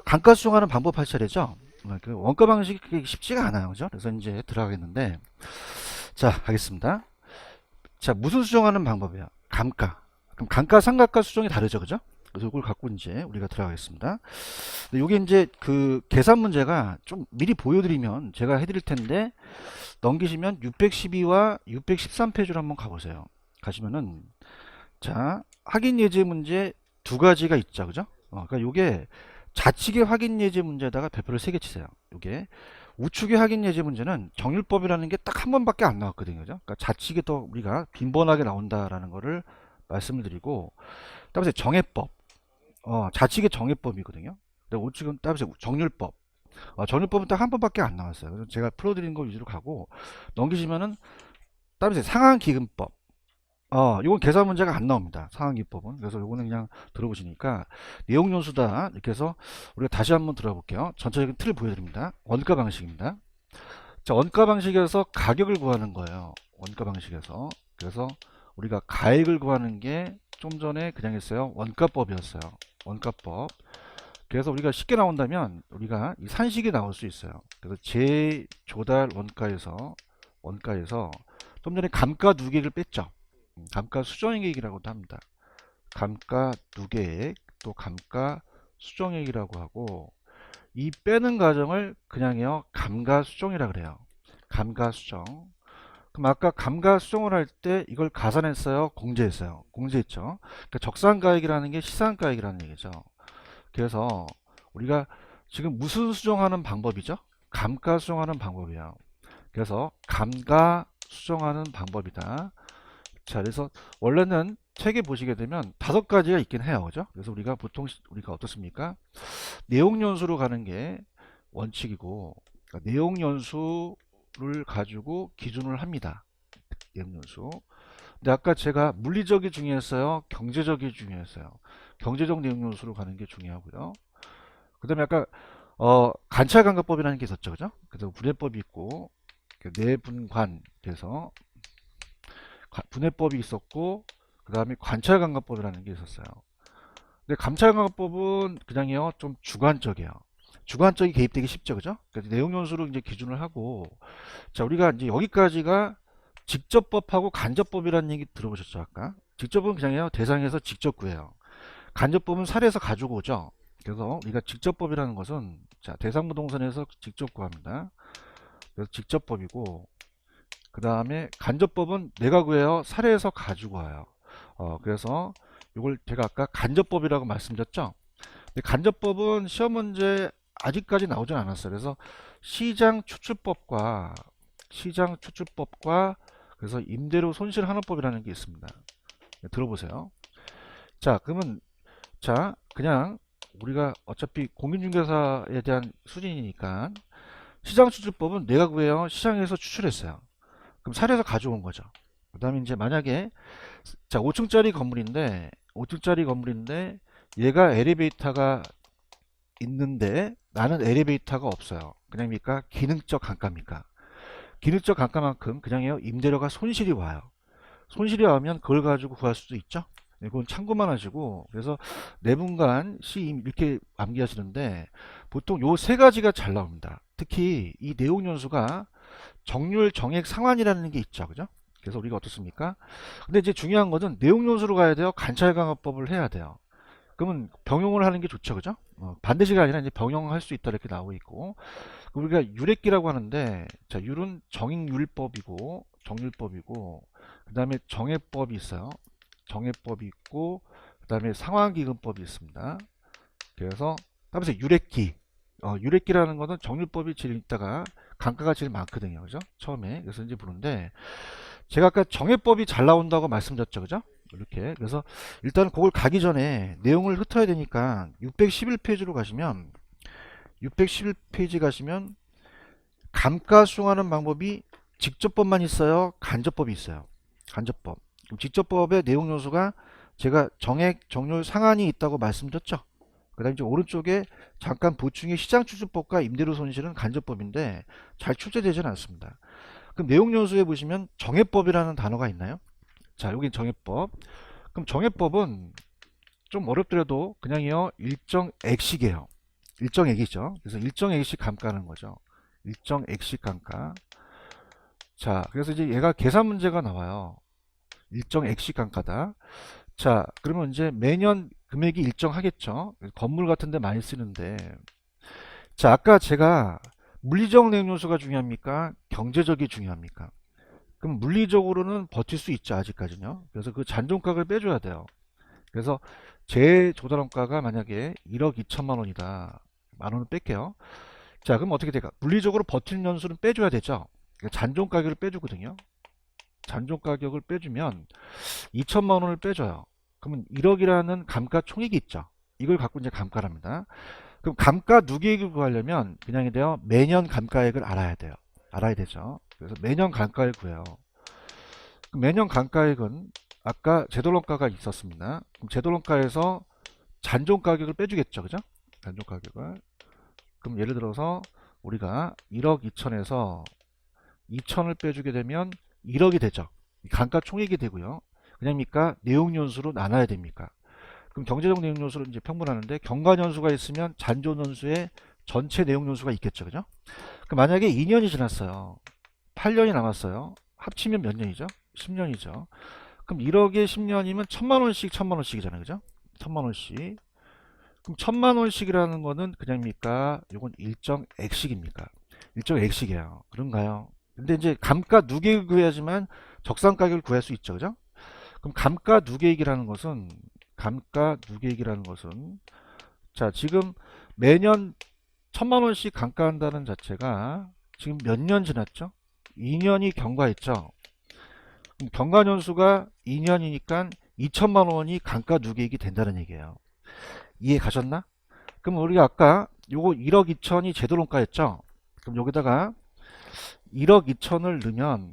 감가 수정하는 방법 할 차례죠. 그 원가 방식이 쉽지가 않아요. 그죠? 그래서 이제 들어가겠는데, 자, 가겠습니다. 자, 무슨 수정하는 방법이야? 감가. 그럼 감가, 상가가 수정이 다르죠. 그죠? 그래서 이걸 갖고 이제 우리가 들어가겠습니다. 근데 요게 이제 그 계산 문제가 좀 미리 보여드리면 제가 해드릴 텐데, 넘기시면 612와 613페이지로 한번 가보세요. 가시면은, 자, 확인 예제 문제 두 가지가 있죠. 그죠? 그러니까 요게 좌측의 확인 예제 문제에다가 배표를 3개 치세요. 요게 우측의 확인 예제 문제는 정률법이라는 게 딱 한 번밖에 안 나왔거든요. 그죠? 그러니까 좌측에 더 우리가 빈번하게 나온다라는 거를 말씀을 드리고, 따라서 정해법, 좌측의 정해법이거든요. 근데 우측은 따라서 정률법. 정률법은 딱 한 번밖에 안 나왔어요. 그래서 제가 풀어드린 거 위주로 가고, 넘기시면은 따라서 상한기금법. 이건 계산 문제가 안 나옵니다. 상한기법은. 그래서 요거는 그냥 들어보시니까 내용 연수다. 이렇게 해서 우리가 다시 한번 들어볼게요. 전체적인 틀을 보여드립니다. 원가 방식입니다. 자, 원가 방식에서 가격을 구하는 거예요. 원가 방식에서. 그래서 우리가 가액을 구하는 게 좀 전에 그냥 했어요. 원가법이었어요. 원가법. 그래서 우리가 쉽게 나온다면 우리가 이 산식이 나올 수 있어요. 그래서 재조달 원가에서 좀 전에 감가 누계액을 뺐죠. 감가 수정액이라고도 합니다. 감가 누계액 또 감가 수정액이라고 하고, 이 빼는 과정을 그냥요 감가 수정이라 그래요. 감가 수정. 그럼 아까 감가 수정을 할 때 이걸 가산했어요, 공제했어요? 공제했죠. 그러니까 적산가액이라는 게 시산가액이라는 얘기죠. 그래서 우리가 지금 무슨 수정하는 방법이죠? 감가 수정하는 방법이야. 그래서 감가 수정하는 방법이다. 자, 그래서 원래는 책에 보시게 되면 5가지가 있긴 해요. 그죠? 그래서 우리가 보통 우리가 어떻습니까? 내용 연수로 가는 게 원칙이고, 그러니까 내용 연수를 가지고 기준을 합니다. 내용 연수. 근데 아까 제가 물리적이 중요했어요, 경제적이 중요했어요? 경제적 내용 연수로 가는 게 중요하고요. 그다음에 아까 관찰감가법이라는 게 있었죠. 그죠? 그래서 분해법이 있고, 내분관 돼서 분해법이 있었고, 그 다음에 관찰감가법이라는 게 있었어요. 근데 감찰감가법은 그냥요 좀 주관적이에요. 주관적이 개입되기 쉽죠. 그죠? 그래서 내용 연수로 이제 기준을 하고, 자, 우리가 이제 여기까지가 직접법하고 간접법이라는 얘기 들어보셨죠? 아까 직접은 그냥요 대상에서 직접 구해요. 간접법은 사례에서 가지고 오죠. 그래서 우리가 직접법이라는 것은, 자, 대상 부동산에서 직접 구합니다. 그래서 직접법이고, 그 다음에 간접법은 내가 구해요, 사례에서 가지고 와요. 그래서 이걸 제가 아까 간접법이라고 말씀드렸죠. 근데 간접법은 시험 문제 아직까지 나오진 않았어요. 그래서 시장 추출법과 그래서 임대료 손실환원법이라는 게 있습니다. 네, 들어보세요. 자, 그러면 자, 그냥 우리가 어차피 공인중개사에 대한 수준이니까, 시장추출법은 내가 구해요, 시장에서 추출했어요. 그럼 사례에서 가져온 거죠. 그 다음에 이제 만약에, 자, 5층짜리 건물인데 얘가 엘리베이터가 있는데 나는 엘리베이터가 없어요. 그냥입니까? 기능적 감가입니까? 기능적 감가만큼 그냥요 임대료가 손실이 와요. 손실이 와면 그걸 가지고 구할 수도 있죠. 네, 그건 참고만 하시고, 그래서 내분간 시임 이렇게 암기하시는데 보통 요 3가지가 잘 나옵니다. 특히 이 내용 연수가 정률 정액 상환이라는 게 있죠. 그죠? 그래서 우리가 어떻습니까? 근데 이제 중요한 것은 내용 연수로 가야 돼요, 관찰강화법을 해야 돼요? 그러면 병용을 하는 게 좋죠. 그죠? 반드시가 아니라 이제 병용할 수 있다 이렇게 나오고 있고, 우리가 유례기라고 하는데, 자, 율은 정익률법이고 정률법이고, 그 다음에 정해법이 있어요. 정해법이 있고, 그 다음에 상환기금법이 있습니다. 그래서 따라서 유례기, 유례기라는 것은 정률법이 제일 있다가 감가가 제일 많거든요. 그죠? 처음에. 그래서 이제 보는데, 제가 아까 정해법이 잘 나온다고 말씀드렸죠. 그죠? 이렇게. 그래서 일단 그걸 가기 전에 내용을 흩어야 되니까 611페이지로 가시면, 611페이지 가시면 감가 수정하는 방법이 직접법만 있어요, 간접법이 있어요? 간접법. 직접법의 내용 요소가 제가 정액, 정률 상한이 있다고 말씀드렸죠. 그 다음에 이제 오른쪽에 잠깐 보충의 시장추출법과 임대료 손실은 간접법인데 잘 출제되지는 않습니다. 그럼 내용 요소에 보시면 정해법이라는 단어가 있나요? 자, 여기 정해법. 그럼 정해법은 좀 어렵더라도 그냥요 일정 액식이에요. 일정 액이죠. 그래서 일정 액식 감가는 거죠. 일정 액식 감가. 자, 그래서 이제 얘가 계산 문제가 나와요. 일정 액식 감가다. 자, 그러면 이제 매년 금액이 일정하겠죠. 건물 같은 데 많이 쓰는데. 자, 아까 제가 물리적 내용 요소가 중요합니까? 경제적이 중요합니까? 그럼 물리적으로는 버틸 수 있죠, 아직까지는요. 그래서 그 잔존가를 빼줘야 돼요. 그래서 제 조달원가가 만약에 1억 2천만 원이다. 만 원은 뺄게요. 자, 그럼 어떻게 될까? 물리적으로 버틸 연수는 빼줘야 되죠. 그러니까 잔존 가격을 빼주거든요. 잔존 가격을 빼주면 2천만 원을 빼줘요. 그러면 1억이라는 감가총액이 있죠. 이걸 갖고 이제 감가랍니다. 그럼 감가 누계액을 구하려면 그냥 돼요. 매년 감가액을 알아야 돼요. 알아야 되죠. 그래서 매년 감가액 구해요. 매년 감가액은 아까 제도론가가 있었습니다. 그럼 제도론가에서 잔존 가격을 빼주겠죠. 그죠? 잔존 가격을. 그럼 예를 들어서 우리가 1억 2천에서 2천을 빼주게 되면 1억이 되죠. 감가 총액이 되고요. 그냥입니까? 내용연수로 나눠야 됩니까? 그럼 경제적 내용연수로 이제 평분하는데 경과연수가 있으면 잔존연수에 전체 내용연수가 있겠죠. 그죠? 그럼 만약에 2년이 지났어요. 8년이 남았어요. 합치면 몇 년이죠? 10년이죠. 그럼 1억에 10년이면 1000만원씩 1000만원씩이잖아요. 그죠? 1000만원씩. 그럼 1000만원씩이라는 거는 그냥입니까? 요건 일정 액식입니까? 일정 액식이에요. 그런가요? 근데 이제 감가 누계액을 구해야지만 적산 가격을 구할 수 있죠. 그죠? 그럼 감가 누계액이라는 것은 자, 지금 매년 1000만원씩 감가한다는 자체가 지금 몇 년 지났죠? 2년이 경과했죠. 그럼 경과년수가 2년이니까 2천만 원이 감가 누계액이 된다는 얘기예요. 이해 가셨나? 그럼 우리가 아까 요거 1억 2천이 제도론가였죠? 그럼 여기다가 1억 2천을 넣으면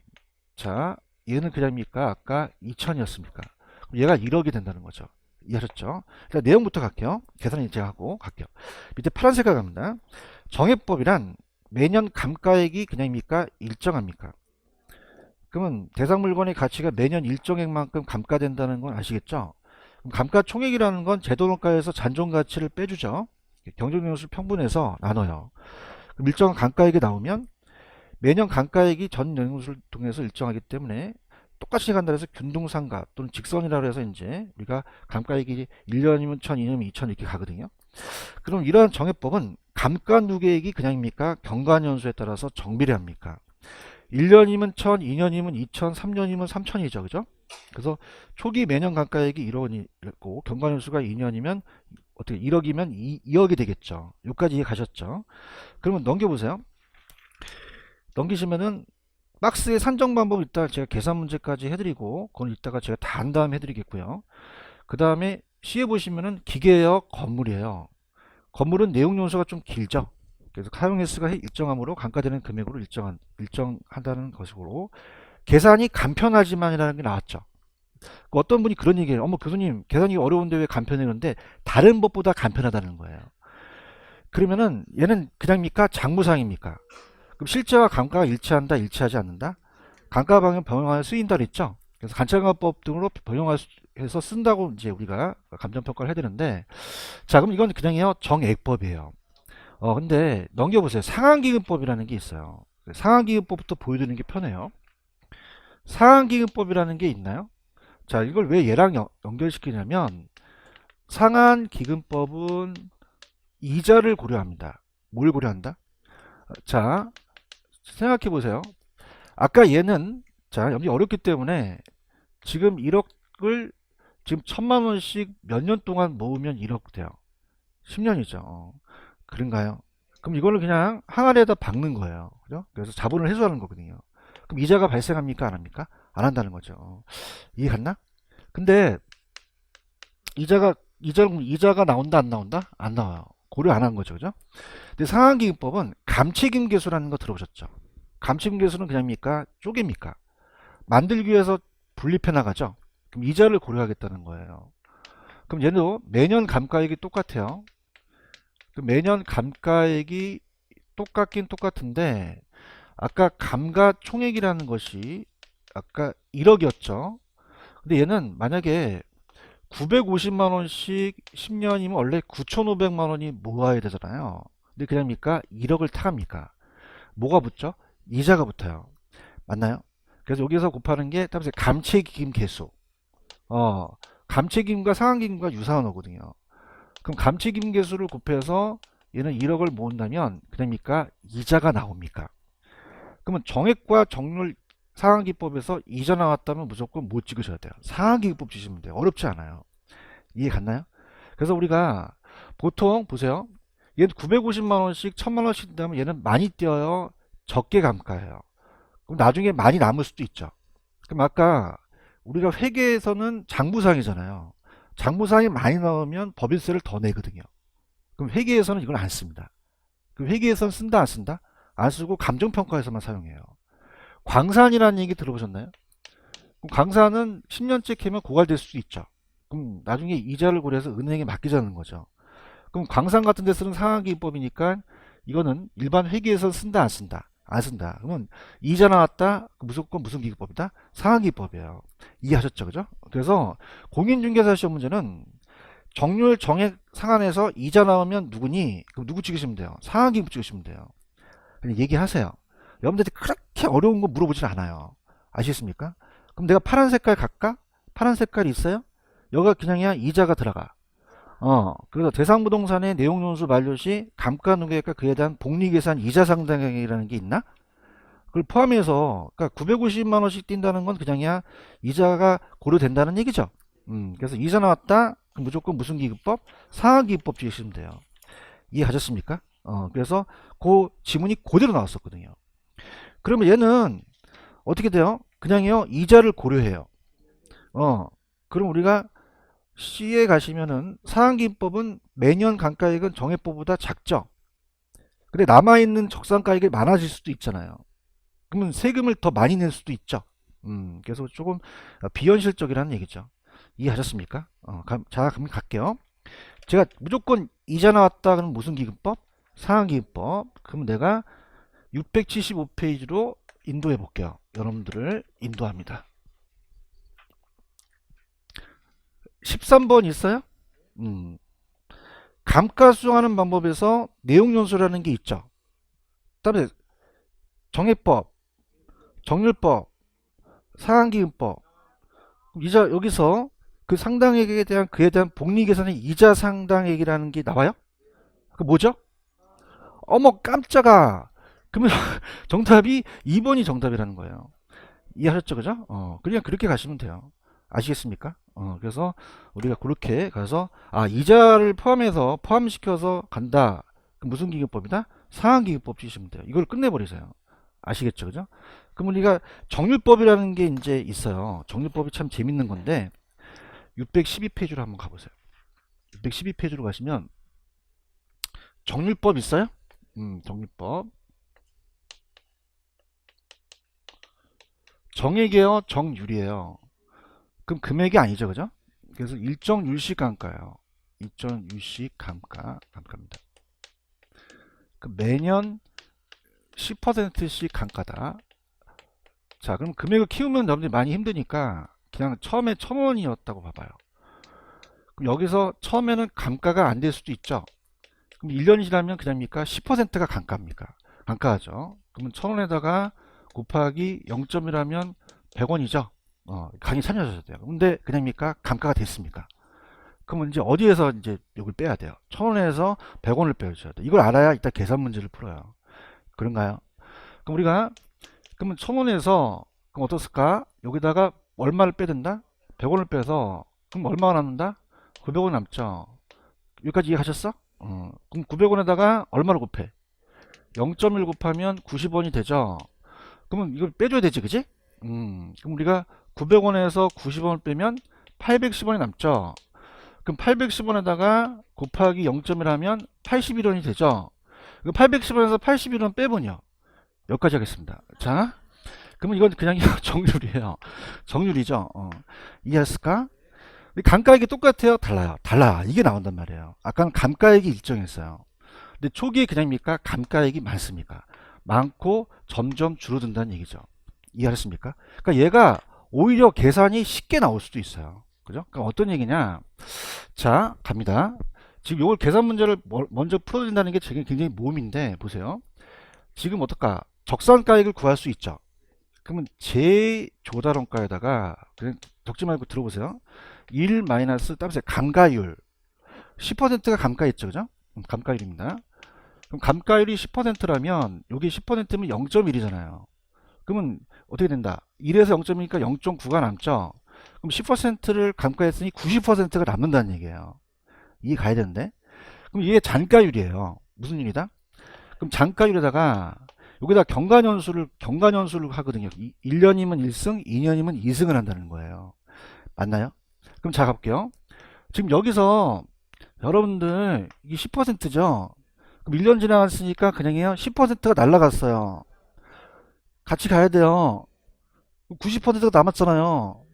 자 얘는 그냥입니까? 아까 2천이었습니까? 그럼 얘가 1억이 된다는 거죠. 이해하셨죠? 자, 내용부터 갈게요. 계산은 제가 하고 갈게요. 밑에 파란색깔 갑니다. 정액법이란 매년 감가액이 그냥입니까? 일정합니까? 그러면 대상 물건의 가치가 매년 일정액만큼 감가된다는 건 아시겠죠? 그럼 감가총액이라는 건 제도론가에서 잔존가치를 빼주죠. 경쟁요소를 평분해서 나눠요. 그럼 일정한 감가액이 나오면 매년 감가액이 전 연수를 통해서 일정하기 때문에 똑같이 간다 해서 균등상가 또는 직선이라고 해서 이제 우리가 감가액이 1년이면 1000, 2년이면 2000 이렇게 가거든요. 그럼 이러한 정해법은 감가 누계액이 그냥입니까? 경과연수에 따라서 정비례합니까? 1년이면 1000, 2년이면 2000, 3년이면 3000이죠. 그죠? 그래서 초기 매년 감가액이 1억이고 경과연수가 2년이면 어떻게 1억이면 2억이 되겠죠. 여기까지 이해 가셨죠? 그러면 넘겨보세요. 넘기시면은 박스의 산정 방법을 이따 제가 계산 문제까지 해드리고 그건 이따가 제가 다 한 다음에 해드리겠고요. 그 다음에 C에 보시면은 기계역 건물이에요. 건물은 내용 요소가 좀 길죠. 그래서 사용횟수가 일정함으로 감가되는 금액으로 일정한다는 것으로 계산이 간편하지만이라는 게 나왔죠. 어떤 분이 그런 얘기해요. 어머 교수님 계산이 어려운데 왜 간편해는데 다른 법보다 간편하다는 거예요. 그러면은 얘는 그냥입니까? 장무상입니까? 그럼 실제와 감가가 일치한다, 일치하지 않는다? 감가 방향 병행하여 쓰인다 그랬죠? 그래서 관찰관법 등으로 병행해서 쓴다고 이제 우리가 감정평가를 해야 되는데, 자, 그럼 이건 그냥요 정액법이에요. 근데 넘겨보세요. 상한기금법이라는 게 있어요. 상한기금법부터 보여드리는 게 편해요. 상한기금법이라는 게 있나요? 자, 이걸 왜 얘랑 연결시키냐면, 상한기금법은 이자를 고려합니다. 뭘 고려한다? 자, 생각해 보세요. 아까 얘는 자 여기 어렵기 때문에 지금 1억을 지금 1000만원씩 몇 년 동안 모으면 1억 돼요. 10년이죠. 그런가요? 그럼 이거를 그냥 항아리에다 박는 거예요. 그죠? 그래서 자본을 회수하는 거거든요. 그럼 이자가 발생합니까? 안 합니까? 안 한다는 거죠. 이해 갔나? 근데 이자가 나온다 안 나온다? 안 나와요. 고려 안 한 거죠. 그죠? 근데 상한기금법은 감채김계수라는 거 들어보셨죠? 감채김계수는 그냥입니까? 쪼개입니까? 만들기 위해서 분립해 나가죠? 그럼 이자를 고려하겠다는 거예요. 그럼 얘도 매년 감가액이 똑같아요. 그럼 매년 감가액이 똑같긴 똑같은데 아까 감가총액이라는 것이 아까 1억이었죠. 근데 얘는 만약에 950만 원씩 10년이면 원래 9,500만 원이 모아야 되잖아요. 근데 그냥입니까? 1억을 타갑니까? 뭐가 붙죠? 이자가 붙어요. 맞나요? 그래서 여기서 곱하는 게 따라서 감채기금 개수. 어, 감채기금과 상환기금과 유사한 거거든요. 그럼 감채기금 개수를 곱해서 얘는 1억을 모은다면 그냥입니까? 이자가 나옵니까? 그러면 정액과 정률 상환기법에서 이자 나왔다면 무조건 못 찍으셔야 돼요. 상환기법 주시면 돼요. 어렵지 않아요. 이해 갔나요? 그래서 우리가 보통 보세요. 얘는 950만 원씩 1000만 원씩 뛴다면 얘는 많이 뛰어요. 적게 감가해요. 그럼 나중에 많이 남을 수도 있죠. 그럼 아까 우리가 회계에서는 장부상이잖아요. 장부상이 많이 나오면 법인세를 더 내거든요. 그럼 회계에서는 이걸 안 씁니다. 그럼 회계에서는 쓴다 안 쓴다? 안 쓰고 감정평가에서만 사용해요. 광산이라는 얘기 들어보셨나요? 그럼 광산은 10년째 캐면 고갈될 수도 있죠. 그럼 나중에 이자를 고려해서 은행에 맡기자는 거죠. 그럼 광산 같은 데 쓰는 상환기법이니까 이거는 일반 회계에서 쓴다 안 쓴다? 안 쓴다. 그러면 이자 나왔다? 무조건 무슨 기법이다? 상환기법이에요. 이해하셨죠? 그죠? 그래서 공인중개사 시험 문제는 정률 정액 상환해서 이자 나오면 누구니? 그럼 누구 찍으시면 돼요? 상환기법 찍으시면 돼요. 그냥 얘기하세요. 여러분들이 그렇게 어려운 거 물어보질 않아요. 아시겠습니까? 그럼 내가 파란 색깔 갈까? 파란 색깔이 있어요? 여기가 그냥이야 이자가 들어가. 그래서 대상부동산의 내용연수 만료 시 감가누계액과 그에 대한 복리계산 이자 상당액이라는 게 있나? 그걸 포함해서 그러니까 950만 원씩 뛴다는 건 그냥이야 이자가 고려된다는 얘기죠. 그래서 이자 나왔다? 그럼 무조건 무슨 기급법? 상환기급법 주시면 돼요. 이해하셨습니까? 그래서 그 지문이 그대로 나왔었거든요. 그러면 얘는 어떻게 돼요? 그냥요 이자를 고려해요. 그럼 우리가 C에 가시면은 상환기법은 매년 감가액은 정액법보다 작죠. 근데 남아있는 적산가액이 많아질 수도 있잖아요. 그러면 세금을 더 많이 낼 수도 있죠. 그래서 조금 비현실적이라는 얘기죠. 이해하셨습니까? 자, 그럼 갈게요. 제가 무조건 이자 나왔다 그러면 무슨 기금법? 상환기금법. 그럼 내가 675페이지로 인도해 볼게요. 여러분들을 인도합니다. 13번 있어요? 감가 수정하는 방법에서 내용연수라는 게 있죠. 그다음에 정액법, 정률법, 상환기금법. 이자 여기서 그 상당액에 대한 그에 대한 복리계산의 이자 상당액이라는 게 나와요? 그 뭐죠? 어머 깜짝아. 그러면 정답이 2번이 정답이라는 거예요. 이해하셨죠? 그죠? 그냥 그렇게 가시면 돼요. 아시겠습니까? 그래서 우리가 그렇게 가서 이자를 포함시켜서 간다. 그럼 무슨 기금법이다? 상환기금법 주시면 돼요. 이걸 끝내버리세요. 아시겠죠? 그죠? 그럼 우리가 정률법이라는 게 이제 있어요. 정률법이 참 재밌는 건데 612페이지로 한번 가보세요. 612페이지로 가시면 정률법 있어요? 정률법. 정액이에요? 정률이에요? 그럼 금액이 아니죠, 그죠? 그래서 일정 율식 감가예요. 일정 율식 감가입니다. 매년 10%씩 감가다. 자, 그럼 금액을 키우면 여러분들이 많이 힘드니까 그냥 처음에 1000원이었다고 봐봐요. 그럼 여기서 처음에는 감가가 안 될 수도 있죠. 그럼 1년이 지나면 그냥입니까? 10%가 감가입니까? 감가하죠. 그러면 1000원에다가 곱하기 0점이라면 100원이죠. 강의 참여하셔야 돼요. 근데 그냥입니까? 감가가 됐습니까? 그러면 이제 어디에서 이제 이걸 빼야 돼요? 1000원에서 100원을 빼주셔야 돼요. 이걸 알아야 이따 계산 문제를 풀어요. 그런가요? 그럼 우리가 그러면 1000원에서 그럼 어떻을까? 여기다가 얼마를 빼든다? 100원을 빼서 그럼 얼마가 남는다? 900원 남죠. 여기까지 이해하셨어? 그럼 900원에다가 얼마를 곱해? 0.1 곱하면 90원이 되죠. 그러면 이걸 빼줘야 되지, 그지? 그럼 우리가 900원에서 90원을 빼면 810원이 남죠. 그럼 810원에다가 곱하기 0.1 하면 81원이 되죠. 810원에서 81원 빼면요. 여기까지 하겠습니다. 자, 그러면 이건 그냥 정률이에요. 정률이죠. 이해했을까? 감가액이 똑같아요? 달라요? 달라. 이게 나온단 말이에요. 아까는 감가액이 일정했어요. 근데 초기에 그냥입니까? 감가액이 많습니까? 많고 점점 줄어든다는 얘기죠. 이해하셨습니까? 그러니까 얘가 오히려 계산이 쉽게 나올 수도 있어요. 그죠? 그러니까 어떤 얘기냐? 자, 갑니다. 지금 요걸 계산 문제를 먼저 풀어준다는 게 되게 굉장히 모험인데, 보세요. 지금 어떨까? 적산가액을 구할 수 있죠. 그러면 제조달원가에다가 그냥 적지 말고 들어보세요. 1 마이너스 따보세요. 감가율 10%가 감가있죠, 그죠? 감가율입니다. 그럼 감가율이 10%라면 여기 10%면 0.1이잖아요. 그러면 어떻게 된다? 1에서 0.1이니까 0.9가 남죠. 그럼 10%를 감가했으니 90%가 남는다는 얘기예요. 이게 가야 되는데. 그럼 이게 잔가율이에요. 무슨 일이다? 그럼 잔가율에다가 여기다 경간연수를 하거든요. 1년이면 1승, 2년이면 2승을 한다는 거예요. 맞나요? 그럼 자, 가볼게요. 지금 여기서 여러분들 이게 10%죠? 그럼 1년 지나갔으니까 그냥요 10%가 날라갔어요. 같이 가야 돼요. 90%가 남았잖아요.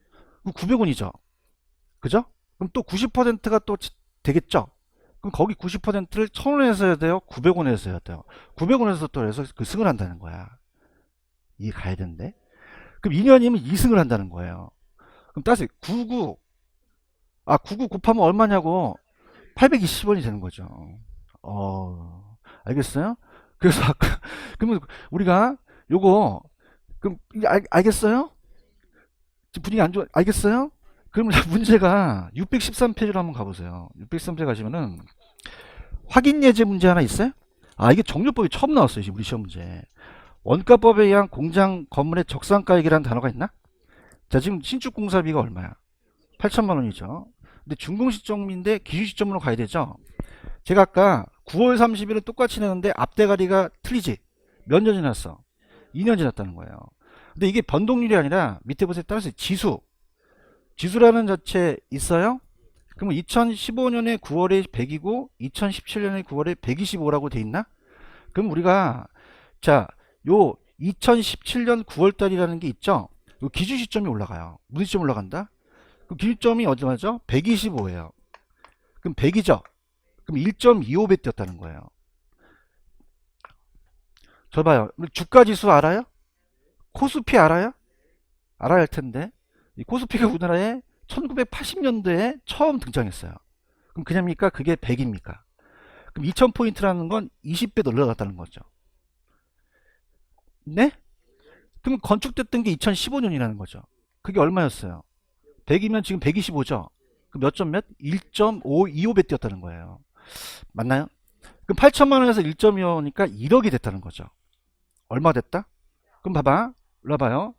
900원이죠. 그죠? 그럼 또 90%가 또 되겠죠? 그럼 거기 90%를 1000원에서 해야 돼요? 900원에서 해야 돼요? 900원에서 또 해서 그 승을 한다는 거야. 이게 가야 되는데. 그럼 2년이면 2승을 한다는 거예요. 그럼 따서 99 곱하면 얼마냐고 820원이 되는 거죠. 알겠어요? 그래서 아까 그러면 우리가 요거 그럼 이게 알겠어요? 지금 분위기 안 좋아. 알겠어요? 그러면 문제가 613페이지로 한번 가보세요. 613페이지 가시면은 확인 예제 문제 하나 있어요? 이게 정류법이 처음 나왔어요. 지금 우리 시험 문제. 원가법에 의한 공장 건물의 적산가액이라는 단어가 있나? 자, 지금 신축 공사비가 얼마야? 8천만 원이죠. 근데 준공 시점인데 기준 시점으로 가야 되죠. 제가 아까 9월 30일은 똑같이 내는데 앞대가리가 틀리지. 몇 년 지났어? 2년 지났다는 거예요. 근데 이게 변동률이 아니라 밑에 보세요. 따라서 지수라는 자체 있어요? 그러면 2015년에 9월에 100이고 2017년에 9월에 125라고 돼 있나? 그럼 우리가 자, 요 2017년 9월 달이라는 게 있죠? 요 기준 시점이 올라가요. 무슨 시점 올라간다? 그 기준점이 얼마죠? 125예요. 그럼 100이죠? 그럼 1.25배 뛰었다는 거예요. 저 봐요. 주가 지수 알아요? 코스피 알아요? 알아야 할 텐데. 이 코스피가 우리나라에 1980년대에 처음 등장했어요. 그럼 그냥입니까? 그게 100입니까? 그럼 2000포인트라는 건 20배 올라갔다는 거죠. 네? 그럼 건축됐던 게 2015년이라는 거죠. 그게 얼마였어요? 100이면 지금 125죠? 그럼 몇 점 몇? 1.525배 뛰었다는 거예요. 맞나요? 그럼 8천만 원에서 1.25니까 1억이 됐다는 거죠. 얼마 됐다? 그럼 봐봐. 일로 와봐요.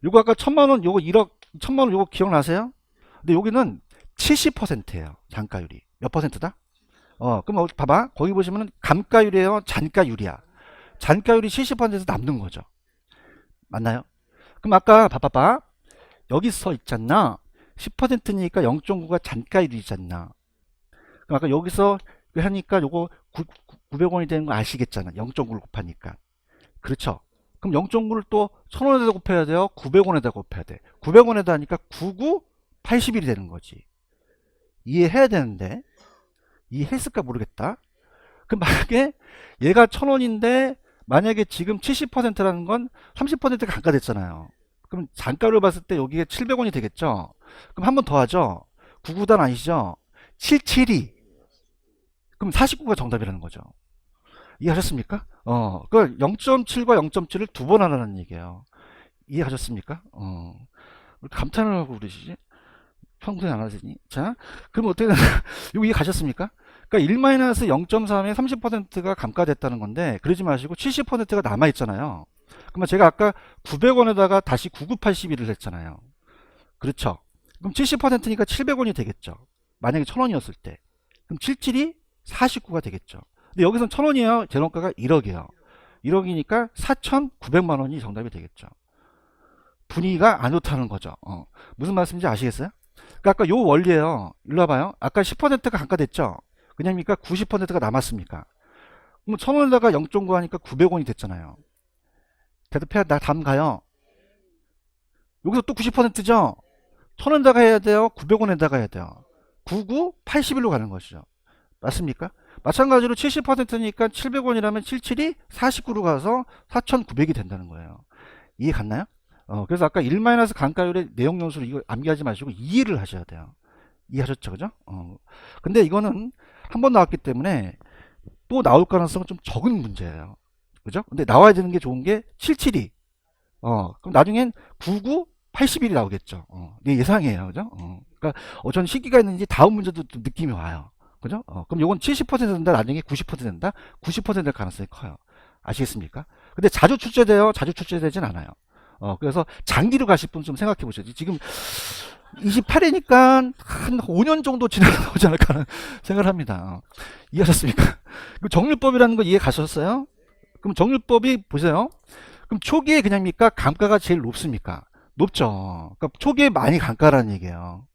요거 아까 1000만 원, 요거 1억, 1000만 원 요거 기억나세요? 근데 여기는 70%예요. 단가율이. 몇 퍼센트다? 그럼 봐봐. 거기 보시면은 감가율이에요? 잔가율이야? 잔가율이 70%에서 남는 거죠. 맞나요? 그럼 아까 봐봐봐. 여기 써 있잖아. 10%니까 0.9가 잔가율이잖아. 그럼 아까 여기서 하니까 요거 900원이 되는 거 아시겠잖아. 0.9를 곱하니까. 그렇죠? 그럼 0.9를 또 1000원에다 곱해야 돼요? 900원에다 곱해야 돼. 900원에다 하니까 99, 80일이 되는 거지. 이해해야 되는데 이해했을까 모르겠다. 그럼 만약에 얘가 1000원인데 만약에 지금 70%라는 건 30%가 감가됐잖아요. 그럼 단가를 봤을 때 여기에 700원이 되겠죠. 그럼 한 번 더 하죠. 99단 아니시죠? 772. 그럼 49가 정답이라는 거죠. 이해하셨습니까? 그 0.7과 0.7을 두 번 하라는 얘기예요. 이해하셨습니까? 왜 감탄을 하고 그러시지? 평소에 안 하시니? 자, 그럼 어떻게 되나? 이거 이해가셨습니까? 그러니까 1-0.3에 30%가 감가됐다는 건데, 그러지 마시고 70%가 남아있잖아요. 그러면 제가 아까 900원에다가 다시 9981을 했잖아요. 그렇죠? 그럼 70%니까 700원이 되겠죠. 만약에 1000원이었을 때. 그럼 77이 49가 되겠죠. 근데 여기선 1000원이에요. 재원가가 1억이에요. 1억이니까 4,900만 원이 정답이 되겠죠. 분위기가 안 좋다는 거죠. 무슨 말씀인지 아시겠어요? 그러니까 아까 요 원리예요. 일로 와봐요. 아까 10%가 감가됐죠? 그냥입니까? 90%가 남았습니까? 그럼 1000원에다가 0.9 하니까 900원이 됐잖아요. 대답해야 나 다음 가요. 여기서 또 90%죠? 1000원에다가 해야 돼요? 900원에다가 해야 돼요? 99, 81로 가는 것이죠. 맞습니까? 마찬가지로 70%니까 700원이라면 77이 49로 가서 4,900이 된다는 거예요. 이해 갔나요? 그래서 아까 1 감가율의 내용 연수를 이거 암기하지 마시고 이해를 하셔야 돼요. 이해하셨죠? 그죠? 근데 이거는 한 번 나왔기 때문에 또 나올 가능성은 좀 적은 문제예요. 그죠? 근데 나와야 되는 게 좋은 게 772. 그럼 나중엔 99, 81이 나오겠죠. 이게 예상이에요. 그죠? 그러니까 어떤 시기가 있는지 다음 문제도 좀 느낌이 와요. 그죠? 그럼 요건 70% 된다, 나중에 90% 된다? 90%될 가능성이 커요. 아시겠습니까? 근데 자주 출제돼요? 자주 출제되진 않아요. 그래서 장기로 가실 분 좀 생각해 보셔야지. 지금 28회니까 한 5년 정도 지나서 나오지 않을까 하는 생각을 합니다. 이해하셨습니까? 그럼 정률법이라는 거 이해 가셨어요? 그럼 정률법이 보세요. 그럼 초기에 그냥입니까? 감가가 제일 높습니까? 높죠. 그러니까 초기에 많이 감가라는 얘기예요.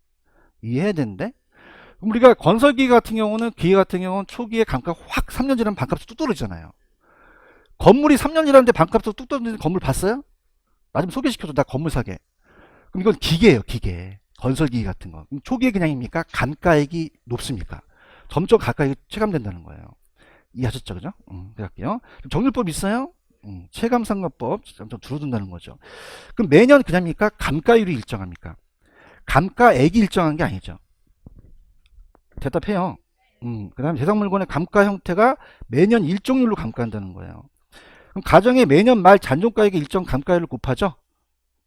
이해해야 되는데? 그럼 우리가 건설기 같은 경우는 기계 같은 경우는 초기에 감가 확 3년 지나면 반값이 뚝 떨어지잖아요. 건물이 3년 지났는데 반값도 뚝 떨어지는 건물 봤어요? 나 좀 소개시켜줘. 나 건물 사게. 그럼 이건 기계예요. 기계. 건설기기 같은 거. 그럼 초기에 그냥입니까? 감가액이 높습니까? 점점 가까이 체감된다는 거예요. 이해하셨죠? 그죠? 그럴게요. 정률법 있어요? 체감상가법 점점 줄어든다는 거죠. 그럼 매년 그냥입니까? 감가율이 일정합니까? 감가액이 일정한 게 아니죠. 대답해요. 그 다음에 대상물건의 감가 형태가 매년 일정률로 감가한다는 거예요. 그럼 가정의 매년 말 잔존가액의 일정 감가율을 곱하죠?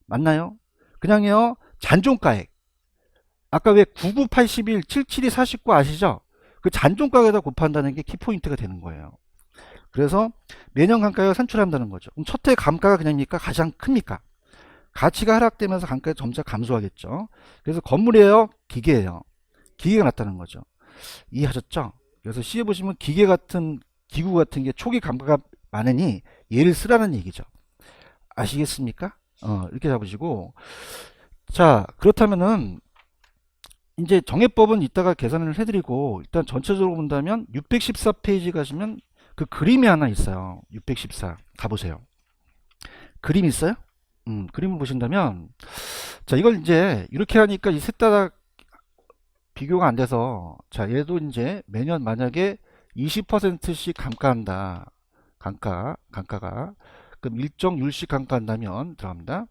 맞나요? 그냥요. 잔존가액. 아까 왜 99, 81, 77이 49 아시죠? 그 잔존가액에다 곱한다는 게 키포인트가 되는 거예요. 그래서 매년 감가가 산출한다는 거죠. 그럼 첫해 감가가 그냥입니까? 가장 큽니까? 가치가 하락되면서 감가가 점차 감소하겠죠. 그래서 건물이에요? 기계예요? 기계가 났다는 거죠. 이해하셨죠? 그래서 시에 보시면 기계 같은 기구 같은 게 초기 감가가 많으니 얘를 쓰라는 얘기죠. 아시겠습니까? 이렇게 잡으시고, 자, 그렇다면은 이제 정해법은 이따가 계산을 해드리고, 일단 전체적으로 본다면 614페이지 가시면 그 그림이 하나 있어요. 614 가보세요. 그림 있어요? 그림을 보신다면, 자, 이걸 이제 이렇게 하니까 이 셋 다 비교가 안 돼서, 자, 얘도 이제 매년 만약에 20%씩 감가한다. 감가가. 그럼 일정 율씩 감가한다면 들어갑니다.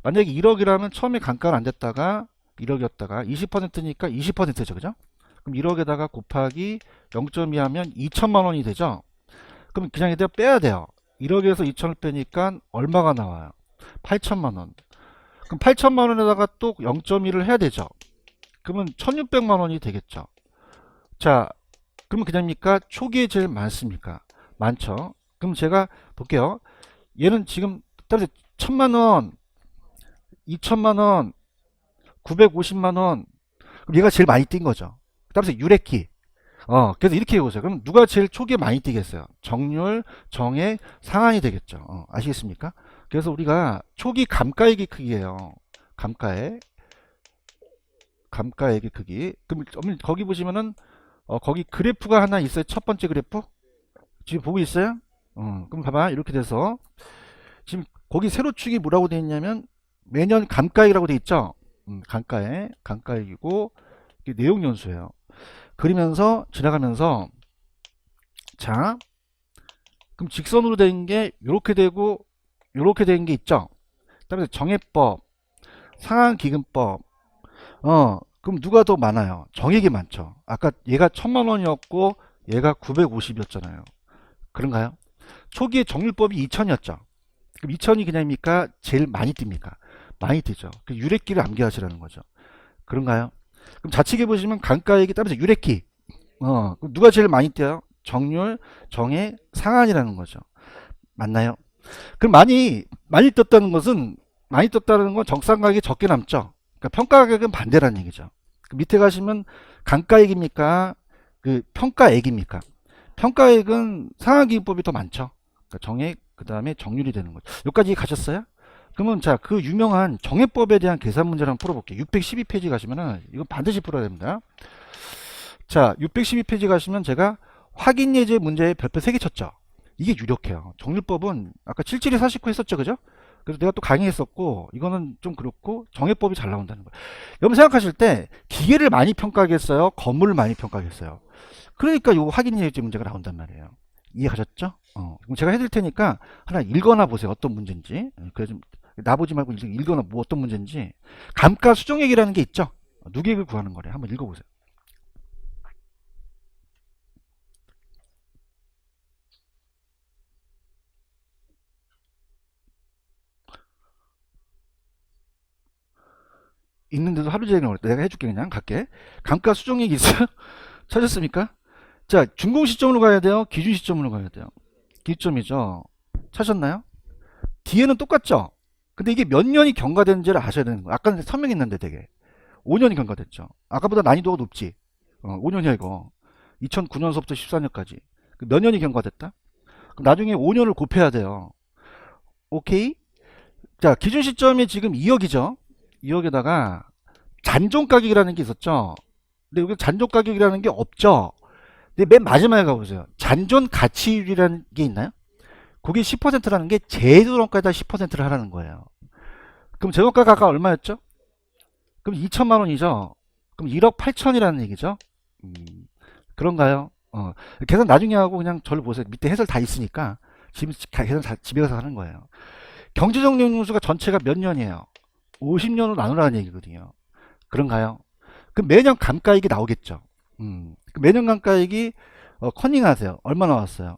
만약에 1억이라면 처음에 감가는 안 됐다가 1억이었다가 20%니까 20%죠. 그죠? 그럼 1억에다가 곱하기 0.2 하면 2천만 원이 되죠. 그럼 그냥 얘들 빼야 돼요. 1억에서 2천을 빼니까 얼마가 나와요? 8천만 원. 그럼 8천만 원에다가 또 0.1을 해야 되죠. 그러면 1600만 원이 되겠죠. 자, 그러면 그냥입니까? 초기에 제일 많습니까? 많죠. 그럼 제가 볼게요. 얘는 지금 따라서 1000만 원, 2천만 원, 950만 원. 그럼 얘가 제일 많이 뛴 거죠. 따라서 유래키. 그래서 이렇게 해보세요. 그럼 누가 제일 초기에 많이 뛰겠어요? 정률, 정액, 상한이 되겠죠. 아시겠습니까? 그래서 우리가 초기 감가액의 크기예요. 감가액의 크기. 그럼 거기 보시면은 거기 그래프가 하나 있어요. 첫 번째 그래프. 지금 보고 있어요? 그럼 봐봐. 이렇게 돼서 지금 거기 세로축이 뭐라고 되어 있냐면 매년 감가액이라고 되어 있죠. 감가액이고 이게 내용 연수예요. 그리면서 지나가면서 자, 그럼 직선으로 된 게 이렇게 되고 이렇게 된 게 있죠. 그다음에 정해법, 상한기금법. 그럼 누가 더 많아요? 정액이 많죠. 아까 얘가 1000만 원이었고 얘가 950이었잖아요. 그런가요? 초기에 정률법이 2000이었죠. 그럼 2000이 그냥입니까? 제일 많이 뜁니까? 많이 뛰죠. 그 유래기를 암기하시라는 거죠. 그런가요? 그럼 좌측에 보시면 감가액이 따라서 유래기. 그럼 누가 제일 많이 뛰어요? 정률, 정액, 상한이라는 거죠. 맞나요? 그럼 많이 떴다는 것은 많이 떴다는 건 정상가격이 적게 남죠. 그러니까 평가가격은 반대라는 얘기죠. 그 밑에 가시면 감가액입니까? 그 평가액입니까? 평가액은 상한기금법이 더 많죠. 그러니까 정액 그 다음에 정률이 되는 거죠. 여기까지 가셨어요? 그러면 자, 그 유명한 정해법에 대한 계산 문제를 한번 풀어볼게요. 612페이지 가시면은 이거 반드시 풀어야 됩니다. 자, 612페이지 가시면 제가 확인 예제 문제에 별표 3개 쳤죠. 이게 유력해요. 정률법은 아까 77이 49 했었죠. 그죠? 그래서 내가 또 강의했었고 이거는 좀 그렇고 정해법이 잘 나온다는 거예요. 여러분 생각하실 때 기계를 많이 평가하겠어요? 건물을 많이 평가하겠어요? 그러니까 요 확인 예제 문제가 나온단 말이에요. 이해가셨죠? 그럼 제가 해드릴 테니까 하나 읽거나 보세요. 어떤 문제인지. 그래 좀 나보지 말고 읽어놔. 뭐 어떤 문제인지. 감가 수정액이라는 게 있죠. 누계액을 구하는 거래. 한번 읽어보세요. 있는데도 하루 종일 나올 때 내가 해줄게. 그냥 갈게. 감가 수정액이 있어요. 찾았습니까? 자, 준공 시점으로 가야 돼요? 기준 시점으로 가야 돼요? 기점이죠. 찾았나요? 뒤에는 똑같죠? 근데 이게 몇 년이 경과되는지를 아셔야 되는 거예요. 아까는 설명했는데 되게 5년이 경과됐죠. 아까보다 난이도가 높지. 5년이야 이거. 2009년서부터 14년까지 몇 년이 경과됐다? 그럼 나중에 5년을 곱해야 돼요. 오케이? 자, 기준 시점이 지금 2억이죠. 2억에다가 잔존 가격이라는 게 있었죠. 근데 여기 잔존 가격이라는 게 없죠. 근데 맨 마지막에 가보세요. 잔존 가치율이라는 게 있나요? 그게 10%라는 게 재도론가에다 10%를 하라는 거예요. 그럼 재도론가가 아까 얼마였죠? 그럼 2천만 원이죠. 그럼 1억 8천이라는 얘기죠. 음, 그런가요? 계산 나중에 하고 그냥 저를 보세요. 밑에 해설 다 있으니까 지금 계산 다 집에 가서 하는 거예요. 경제적 연수가 전체가 몇 년이에요? 50년으로 나누라는 얘기거든요. 그런가요? 그럼 매년 감가액이 나오겠죠. 그 매년 감가액이 커닝하세요. 얼마 나왔어요?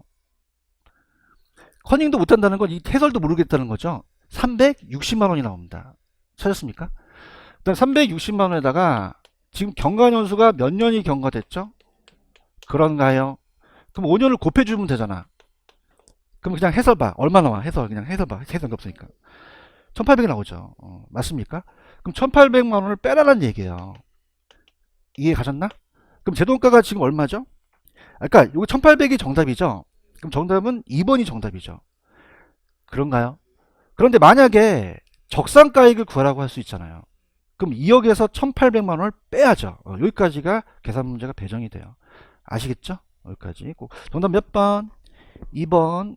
커닝도 못한다는 건 이 해설도 모르겠다는 거죠. 360만 원이 나옵니다. 찾았습니까? 일단 360만 원에다가 지금 경과연수가 몇 년이 경과됐죠? 그런가요? 그럼 5년을 곱해주면 되잖아. 그럼 그냥 해설 봐. 얼마 나와? 해설 그냥 해설 봐. 해설이 없으니까. 1800이 나오죠. 맞습니까? 그럼 1800만 원을 빼라는 얘기예요. 이해 가셨나? 그럼 제돈가가 지금 얼마죠? 그러니까 여기 1800이 정답이죠. 그럼 정답은 2번이 정답이죠. 그런가요? 그런데 만약에 적산가액을 구하라고 할 수 있잖아요. 그럼 2억에서 1800만 원을 빼야죠. 여기까지가 계산 문제가 배정이 돼요. 아시겠죠? 여기까지. 정답 몇 번? 2번.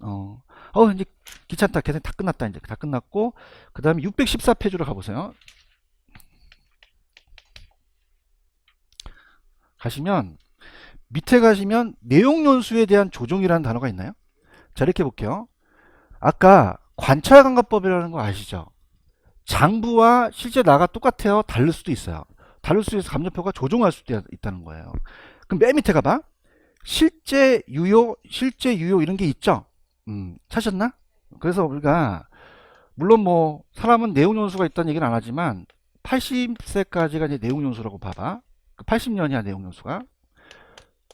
이제 귀찮다. 계산 다 끝났다. 이제 다 끝났고, 그 다음에 614페이지로 가보세요. 가시면, 밑에 가시면 내용연수에 대한 조정이라는 단어가 있나요? 자, 이렇게 볼게요. 아까 관찰감가법이라는 거 아시죠? 장부와 실제 나가 똑같아요? 다를 수도 있어요. 다를 수도 있어서 감정표가 조정할 수도 있다는 거예요. 그럼 맨 밑에 가봐. 실제 유효 이런 게 있죠? 찾았나? 그래서 우리가 물론 뭐 사람은 내용연수가 있다는 얘기는 안 하지만 80세까지가 이제 내용연수라고 봐봐. 80년이야 내용연수가.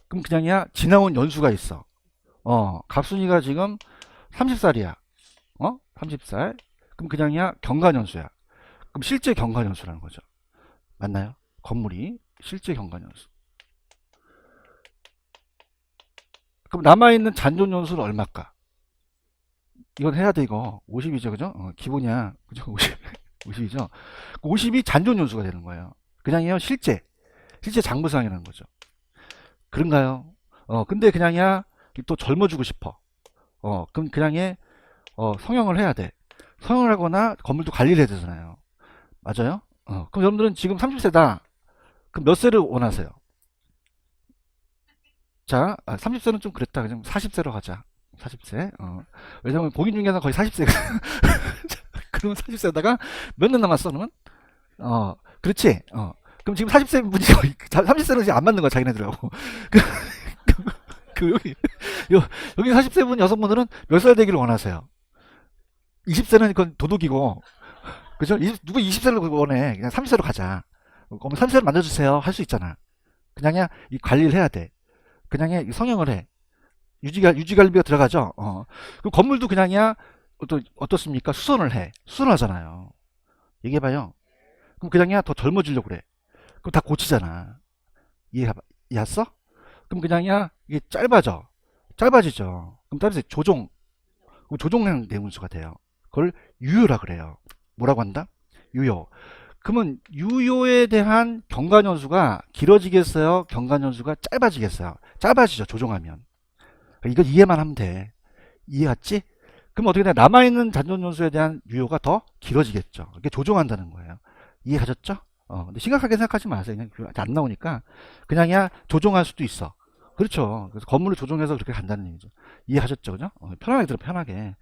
그럼 그냥이야 지나온 연수가 있어. 갑순이가 지금 30살이야. 30살. 그럼 그냥이야 경과연수야. 그럼 실제 경과연수라는 거죠. 맞나요? 건물이 실제 경과연수. 그럼 남아있는 잔존연수는 얼마일까? 이건 해야 돼 이거. 50이죠 그죠? 기본이야. 그죠? 50이죠. 50이 잔존연수가 되는 거예요. 그냥이요 실제 장부상이라는 거죠. 그런가요? 근데 그냥이야 또 젊어지고 싶어. 그럼 그냥에 성형을 해야 돼. 성형을 하거나 건물도 관리를 해야 되잖아요. 맞아요? 그럼 여러분들은 지금 30세다. 그럼 몇 세를 원하세요? 자, 30세는 좀 그랬다. 그냥 40세로 가자. 40세. 왜냐면 공인중개사 거의 40세가. 그러면 40세다가 몇 년 남았어, 그러면? 그렇지. 그럼 지금 40세 분이 30세는 이제 안 맞는 거야, 자기네들하고. 여기, 여기 40세 분 여성분들은 몇 살 되기를 원하세요? 20세는 그건 도둑이고, 그죠? 누가 20세를 원해? 그냥 30세로 가자. 그러면 30세를 만들어주세요. 할 수 있잖아. 그냥야 이 관리를 해야 돼. 그냥야 성형을 해. 유지관리비가 들어가죠. 그럼 건물도 그냥이야 어떻습니까? 수선을 해. 수선하잖아요. 얘기해봐요. 그럼 그냥이야 더 젊어지려고 그래. 그럼 다 고치잖아. 이해했어? 그럼 그냥이야 이게 짧아지죠. 그럼 따라서 조종형 내운수가 돼요. 그걸 유효라 그래요. 뭐라고 한다? 유효. 그러면 유효에 대한 경과연수가 길어지겠어요? 경과연수가 짧아지겠어요? 짧아지죠. 조종하면. 이거 이해만 하면 돼. 이해 갔지? 그럼 어떻게 돼? 남아있는 잔존연수에 대한 유효가 더 길어지겠죠. 이게 조종한다는 거예요. 이해 가셨죠? 근데 심각하게 생각하지 마세요. 그냥 안 나오니까. 그냥이야 조종할 수도 있어. 그렇죠. 그래서 건물을 조종해서 그렇게 간다는 얘기죠. 이해 가셨죠? 그죠? 편하게 들어, 편하게.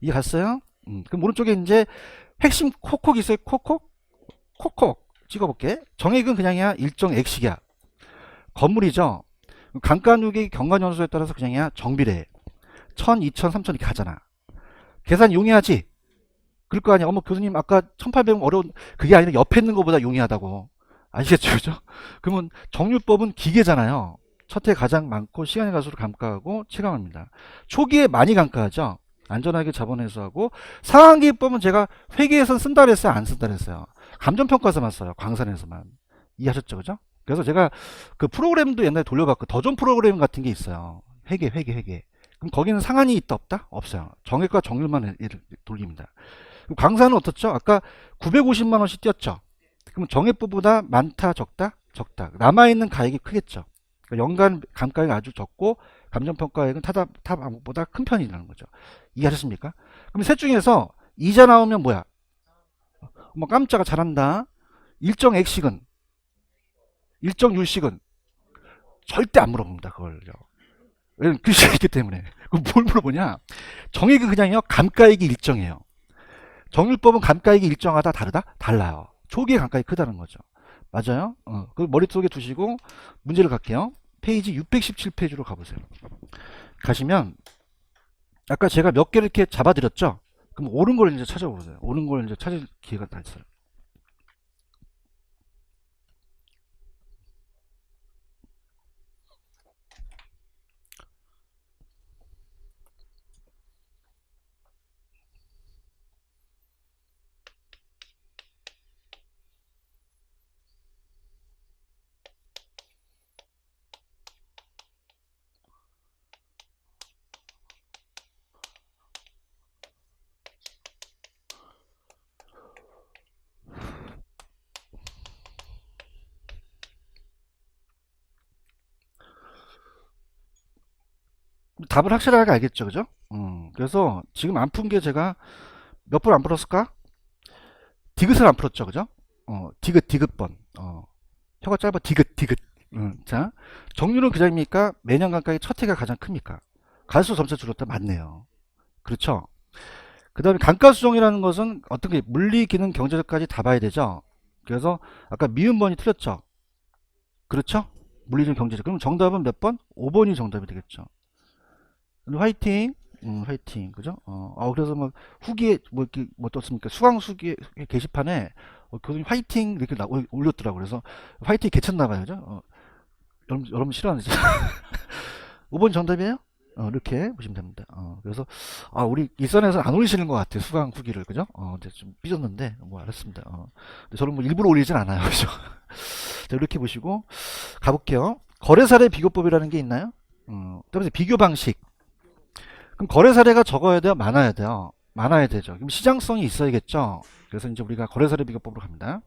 이해 갔어요? 그럼 오른쪽에 이제 핵심 콕콕 있어요. 콕콕 콕콕 찍어볼게. 정액은 그냥이야 일정 액식이야. 건물이죠. 강가 누기 경관연수에 따라서 그냥이야 정비례. 1000, 2000, 3000 이렇게 가잖아. 계산 용이하지. 그럴 거 아니야. 어머 교수님 아까 1800은 어려운. 그게 아니라 옆에 있는 것보다 용이하다고. 아시겠죠? 그죠? 그러면 정률법은 기계잖아요. 첫해 가장 많고 시간의 가수로 감가하고 체감합니다. 초기에 많이 감가하죠. 안전하게 자본회수하고. 상한기법은 제가 회계에서 쓴다 그랬어요, 안 쓴다 그랬어요? 감정평가서만 써요. 광산에서만. 이해하셨죠? 그죠? 그래서 제가 그 프로그램도 옛날에 돌려봤고 더존 프로그램 같은 게 있어요. 회계. 그럼 거기는 상한이 있다 없다? 없어요. 정액과 정률만 돌립니다. 그럼 광산은 어떻죠? 아까 950만 원씩 뛰었죠. 그럼 정액보다 많다 적다? 적다. 남아있는 가액이 크겠죠. 그러니까 연간 감가액이 아주 적고 감정평가액은 타 항목보다 큰 편이라는 거죠. 이해하셨습니까? 그럼 셋 중에서 이자 나오면 뭐야? 뭐 깜짝아 잘한다. 일정 액식은 일정 율식은 절대 안 물어봅니다. 그걸요. 왜냐면 글씨가 있기 때문에. 그럼 뭘 물어보냐? 정액은 그냥요 감가액이 일정해요. 정률법은 감가액이 일정하다 다르다? 달라요. 초기에 감가액이 크다는 거죠. 맞아요? 그 머릿속에 두시고 문제를 갈게요. 페이지 617페이지로 가보세요. 가시면 아까 제가 몇 개를 이렇게 잡아드렸죠? 그럼 옳은 걸 이제 찾아보세요. 옳은 걸 이제 찾을 기회가 다 있어요. 답을 확실하게 알겠죠, 그죠? 그래서 지금 안 푼 게 제가 몇 번 안 풀었을까? 디귿을 안 풀었죠, 그죠? 디귿번. 혀가 짧아, 디귿. 자, 정률은 그자입니까? 매년 감가의 첫 해가 가장 큽니까? 갈수록 점차 줄었다, 맞네요. 그렇죠? 그 다음에 감가수정이라는 것은 어떤 게 물리, 기능, 경제적까지 다 봐야 되죠? 그래서 아까 미음번이 틀렸죠? 그렇죠? 물리적, 경제적. 그럼 정답은 몇 번? 5번이 정답이 되겠죠. 화이팅. 화이팅. 그죠? 그래서 막 후기에 뭐 이렇게 뭐 떴습니까? 수강 후기 게시판에 교수님 화이팅 이렇게 올렸더라고요. 그래서 화이팅 괜찮나봐요. 그죠? 여러분 싫어하는지. 5번 정답이에요? 이렇게 보시면 됩니다. 그래서 우리 일선에서 안 올리시는 것 같아요. 수강 후기를. 그죠? 이제 좀 삐졌는데 뭐 알았습니다. 근데 저는 뭐 일부러 올리진 않아요. 그죠? 자, 이렇게 보시고 가볼게요. 거래 사례 비교법이라는 게 있나요? 그다음에 비교 방식. 그럼 거래 사례가 적어야 돼요? 많아야 돼요? 많아야 되죠. 그럼 시장성이 있어야겠죠? 그래서 이제 우리가 거래 사례 비교법으로 갑니다.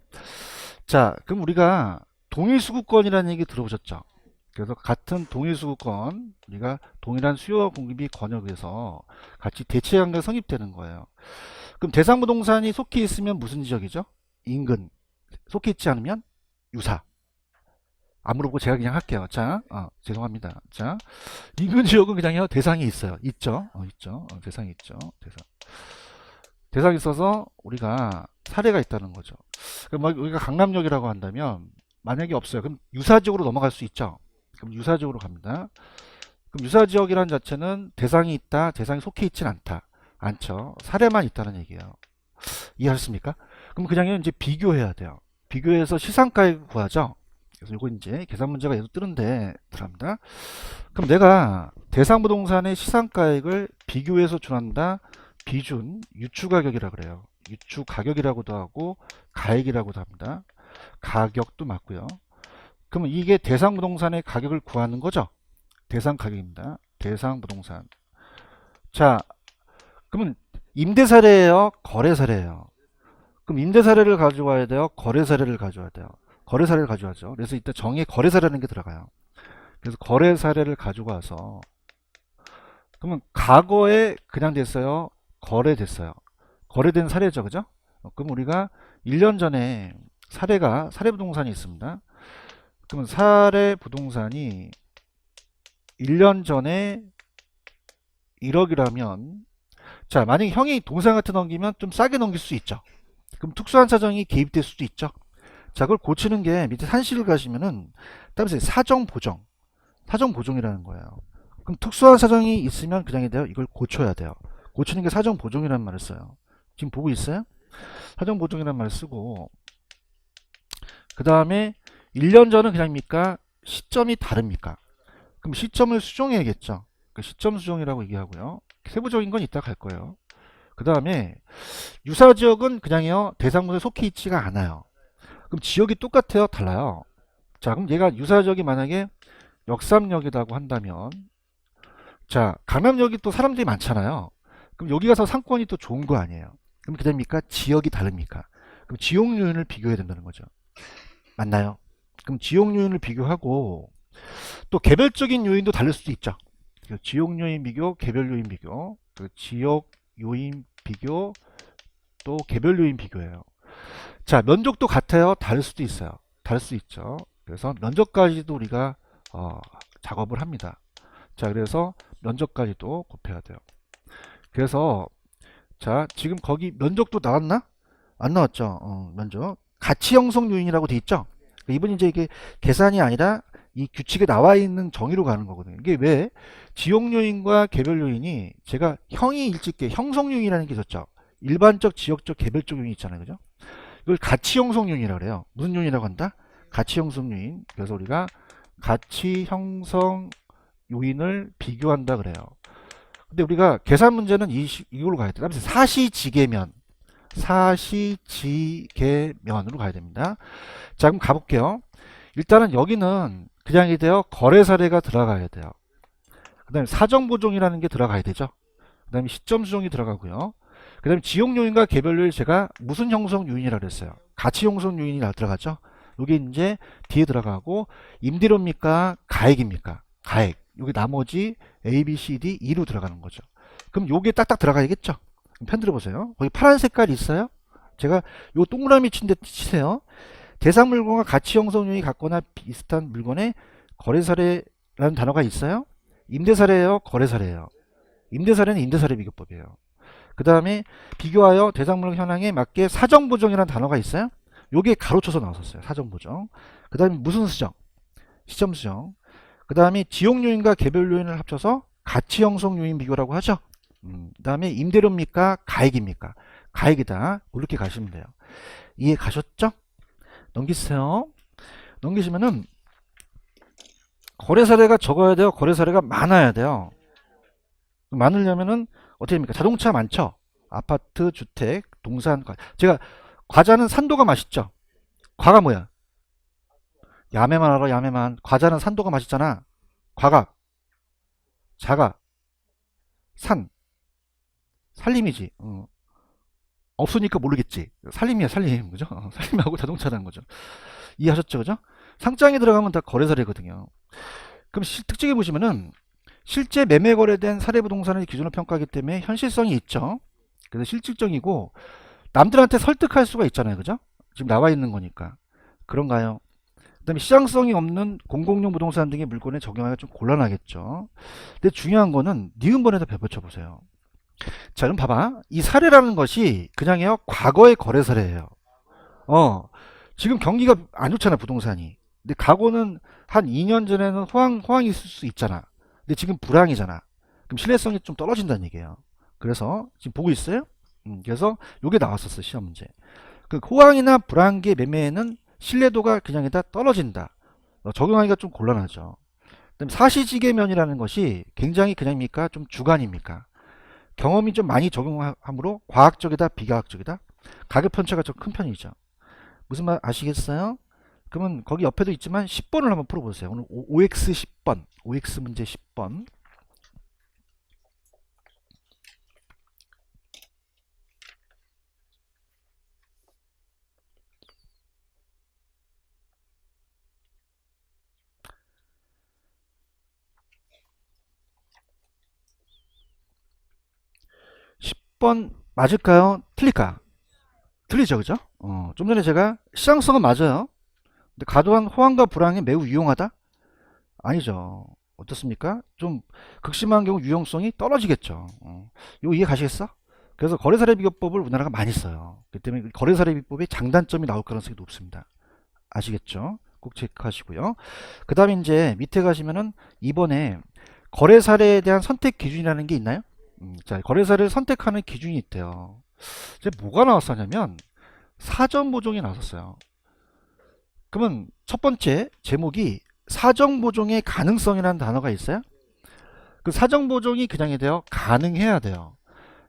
자, 그럼 우리가 동일 수급권이라는 얘기 들어보셨죠? 그래서 같은 동일 수급권, 우리가 동일한 수요와 공급이 권역에서 같이 대체 관계가 성립되는 거예요. 그럼 대상부동산이 속해 있으면 무슨 지역이죠? 인근. 속해 있지 않으면 유사. 안 물어보고 제가 그냥 할게요. 자, 죄송합니다. 자, 인근 지역은 그냥요, 대상이 있어요. 있죠? 있죠. 대상이 있죠. 대상이 있어서 우리가 사례가 있다는 거죠. 그럼 우리가 강남역이라고 한다면, 만약에 없어요. 그럼 유사지역으로 넘어갈 수 있죠? 그럼 유사지역으로 갑니다. 그럼 유사지역이라는 자체는 대상이 있다, 대상이 속해 있진 않죠. 사례만 있다는 얘기예요. 이해하셨습니까? 그럼 그냥요, 이제 비교해야 돼요. 비교해서 시상가액을 구하죠? 그래서 이거 이제 계산 문제가 계속 뜨는데 들어갑니다. 그럼 내가 대상부동산의 시상가액을 비교해서 준한다. 비준 유추가격이라 그래요. 유추가격이라고도 하고 가액이라고도 합니다. 가격도 맞고요. 그러면 이게 대상부동산의 가격을 구하는 거죠. 대상가격입니다. 대상부동산. 자, 그러면 임대사례예요, 거래사례예요? 그럼 임대사례를 가져와야 돼요, 거래사례를 가져와야 돼요? 거래사례를 가져와죠. 그래서 이때 정의에 거래사례라는 게 들어가요. 그래서 거래사례를 가지고 와서, 그러면 과거에 그냥 됐어요, 거래됐어요? 거래된 사례죠, 그죠? 그럼 우리가 1년 전에 사례 부동산이 있습니다. 그러면 사례 부동산이 1년 전에 1억이라면, 자, 만약에 형이 동생 같은 넘기면 좀 싸게 넘길 수 있죠. 그럼 특수한 사정이 개입될 수도 있죠. 자, 그걸 고치는 게 밑에 산식을 가시면은 따라서 사정 보정, 사정 보정이라는 거예요. 그럼 특수한 사정이 있으면 그냥이 돼요. 이걸 고쳐야 돼요. 고치는 게 사정 보정이라는 말을 써요. 지금 보고 있어요? 사정 보정이라는 말을 쓰고, 그 다음에 1년 전은 그냥입니까? 시점이 다릅니까? 그럼 시점을 수정해야겠죠. 그 시점 수정이라고 얘기하고요. 세부적인 건 이따 갈 거예요. 그 다음에 유사지역은 그냥요 대상문에 속해 있지가 않아요. 그럼 지역이 똑같아요? 달라요? 자, 그럼 얘가 유사지역이 만약에 역삼역이라고 한다면, 자, 강남역이 또 사람들이 많잖아요. 그럼 여기 가서 상권이 또 좋은 거 아니에요? 그럼 그다음입니까? 지역이 다릅니까? 그럼 지역 요인을 비교해야 된다는 거죠. 맞나요? 그럼 지역 요인을 비교하고 또 개별적인 요인도 다를 수도 있죠. 지역 요인 비교, 개별 요인 비교, 지역 요인 비교, 또 개별 요인 비교예요. 자, 면적도 같아요? 다를 수도 있어요. 다를 수 있죠. 그래서 면적까지도 우리가 작업을 합니다. 자, 그래서 면적까지도 곱해야 돼요. 그래서 자, 지금 거기 면적도 나왔나? 안 나왔죠. 면적. 가치 형성 요인이라고 돼 있죠. 이번 이제 이게 계산이 아니라 이 규칙에 나와 있는 정의로 가는 거거든요. 이게 왜 지역 요인과 개별 요인이 제가 형이 일찍게 형성 요인이라는 게 있었죠. 일반적, 지역적, 개별적 요인이 있잖아요. 그죠? 이걸 가치 형성 요인이라고 그래요. 무슨 요인이라고 한다? 가치 형성 요인. 그래서 우리가 가치 형성 요인을 비교한다 그래요. 근데 우리가 계산 문제는 이걸로 가야 돼. 그래서 사시지계면, 사시지계면으로 가야 됩니다. 자, 그럼 가볼게요. 일단은 여기는 그냥이 돼요. 거래 사례가 들어가야 돼요. 그 다음에 사정보정이라는 게 들어가야 되죠. 그 다음에 시점 수정이 들어가고요. 그 다음에 지역 요인과 개별 요인 제가 무슨 형성 요인이라고 그랬어요. 가치 형성 요인이 들어가죠. 여기 이제 뒤에 들어가고 임대료입니까? 가액입니까? 가액. 여기 나머지 A, B, C, D, E로 들어가는 거죠. 그럼 요게 딱딱 들어가야겠죠? 펜 들어보세요. 거기 파란 색깔이 있어요? 제가 요 동그라미 친 데 치세요. 대상 물건과 가치 형성 요인이 같거나 비슷한 물건의 거래 사례라는 단어가 있어요? 임대 사례예요? 거래 사례예요? 임대 사례는 임대 사례 비교법이에요. 그 다음에 비교하여 대상 물건 현황에 맞게 사정 보정이라는 단어가 있어요? 요게 가로쳐서 나왔었어요. 사정 보정. 그 다음에 무슨 수정? 시점 수정. 그 다음에 지역 요인과 개별 요인을 합쳐서 가치 형성 요인 비교라고 하죠. 그 다음에 임대료입니까? 가액입니까? 가액이다. 이렇게 가시면 돼요. 이해 가셨죠? 넘기세요. 넘기시면은 거래 사례가 적어야 돼요. 거래 사례가 많아야 돼요. 많으려면은 어떻게 됩니까? 자동차 많죠? 아파트, 주택, 동산. 제가 과자는 산도가 맛있죠? 과가 뭐야? 야매만 알아, 야매만. 과자는 산도가 맛있잖아. 과가, 자가, 산, 살림이지. 없으니까 모르겠지. 살림이야, 살림. 그죠? 살림하고 자동차라는 거죠. 이해하셨죠? 그죠? 상장에 들어가면 다 거래 사례거든요. 그럼 특징에 보시면은 실제 매매 거래된 사례 부동산을 기준으로 평가하기 때문에 현실성이 있죠. 그래서 실질적이고 남들한테 설득할 수가 있잖아요. 그죠? 지금 나와 있는 거니까. 그런가요? 그 다음에 시장성이 없는 공공용 부동산 등의 물건에 적용하기가 좀 곤란하겠죠. 근데 중요한 거는 니은번에다 배포쳐 보세요. 자, 그럼 봐봐. 이 사례라는 것이 그냥요 과거의 거래 사례예요. 지금 경기가 안 좋잖아, 부동산이. 근데 과거는 한 2년 전에는 호황이 있을 수 있잖아. 근데 지금 불황이잖아. 그럼 신뢰성이 좀 떨어진다는 얘기예요. 그래서 지금 보고 있어요? 그래서 요게 나왔었어, 시험 문제. 그 호황이나 불황기의 매매에는 신뢰도가 그냥이다 떨어진다. 적용하기가 좀 곤란하죠. 그다음에 사시지계면이라는 것이 굉장히 그냥입니까? 좀 주관입니까? 경험이 좀 많이 적용하므로 과학적이다, 비과학적이다? 가격 편차가 좀 큰 편이죠. 무슨 말 아시겠어요? 그러면 거기 옆에도 있지만 10번을 한번 풀어보세요. 오늘 OX 10번, OX 문제 10번. 10번 맞을까요? 틀릴까? 틀리죠, 그죠? 좀 전에 제가 시장성은 맞아요. 근데 과도한 호황과 불황이 매우 유용하다? 아니죠. 어떻습니까? 좀 극심한 경우 유용성이 떨어지겠죠. 이거 이해 가시겠어? 그래서 거래사례 비교법을 우리나라가 많이 써요. 그렇기 때문에 거래사례 비교법에 장단점이 나올 가능성이 높습니다. 아시겠죠? 꼭 체크하시고요. 그 다음에 이제 밑에 가시면은 이번에 거래사례에 대한 선택 기준이라는 게 있나요? 자, 거래사례를 선택하는 기준이 있대요. 이제 뭐가 나왔었냐면 사전 보종이 나왔었어요. 그러면 첫 번째 제목이 사전 보종의 가능성이라는 단어가 있어요. 그 사전 보종이 그냥이 돼요. 가능해야 돼요.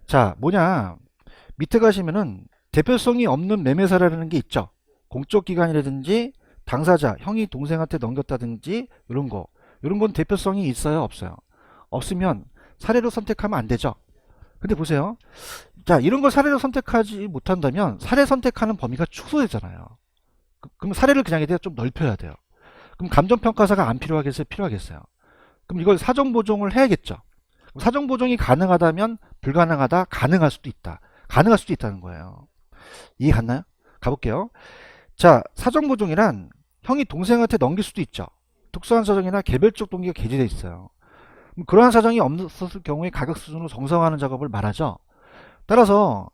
자, 뭐냐? 밑에 가시면은 대표성이 없는 매매 사례라는 게 있죠. 공적 기관이라든지 당사자, 형이 동생한테 넘겼다든지 이런 거. 이런 건 대표성이 있어요, 없어요? 없으면 사례로 선택하면 안 되죠. 근데 보세요. 자, 이런 걸 사례로 선택하지 못한다면 사례 선택하는 범위가 축소되잖아요. 그럼 사례를 그냥 좀 넓혀야 돼요. 그럼 감정평가사가 안 필요하겠어요? 필요하겠어요? 그럼 이걸 사정보종을 해야겠죠. 사정보종이 가능하다면 불가능하다, 가능할 수도 있다. 가능할 수도 있다는 거예요. 이해 갔나요? 가볼게요. 자, 사정보종이란 형이 동생한테 넘길 수도 있죠. 특수한 사정이나 개별적 동기가 게재되어 있어요. 그러한 사정이 없었을 경우에 가격 수준으로 정상화하는 작업을 말하죠. 따라서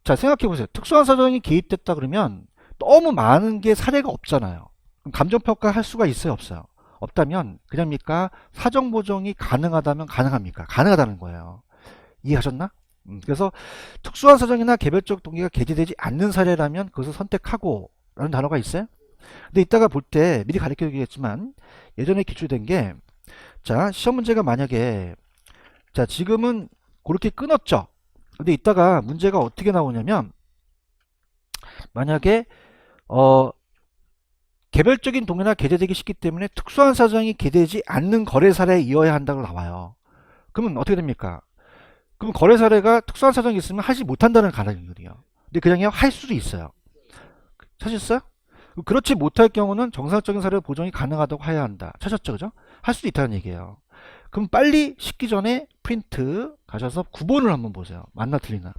자, 생각해 보세요. 특수한 사정이 개입됐다 그러면 너무 많은 게 사례가 없잖아요. 그럼 감정평가 할 수가 있어요, 없어요? 없다면 그냥입니까? 사정 보정이 가능하다면 가능합니까? 가능하다는 거예요. 이해하셨나? 그래서 특수한 사정이나 개별적 동기가 게재되지 않는 사례라면 그것을 선택하고 라는 단어가 있어요. 근데 이따가 볼 때 미리 가르쳐 드리겠지만 예전에 기출된 게, 자, 시험 문제가 만약에, 자, 지금은 그렇게 끊었죠. 근데 이따가 문제가 어떻게 나오냐면, 만약에 개별적인 동의나 게재되기 쉽기 때문에 특수한 사정이 게재되지 않는 거래 사례에 이어야 한다고 나와요. 그러면 어떻게 됩니까? 그럼 거래 사례가 특수한 사정이 있으면 하지 못한다는 가정이거든요. 근데 그냥 할 수도 있어요. 찾으셨어요? 그렇지 못할 경우는 정상적인 사례 보정이 가능하다고 해야 한다. 찾았죠, 그죠? 할 수도 있다는 얘기예요. 그럼 빨리 식기 전에 프린트 가셔서 9번을 한번 보세요. 맞나 틀리나?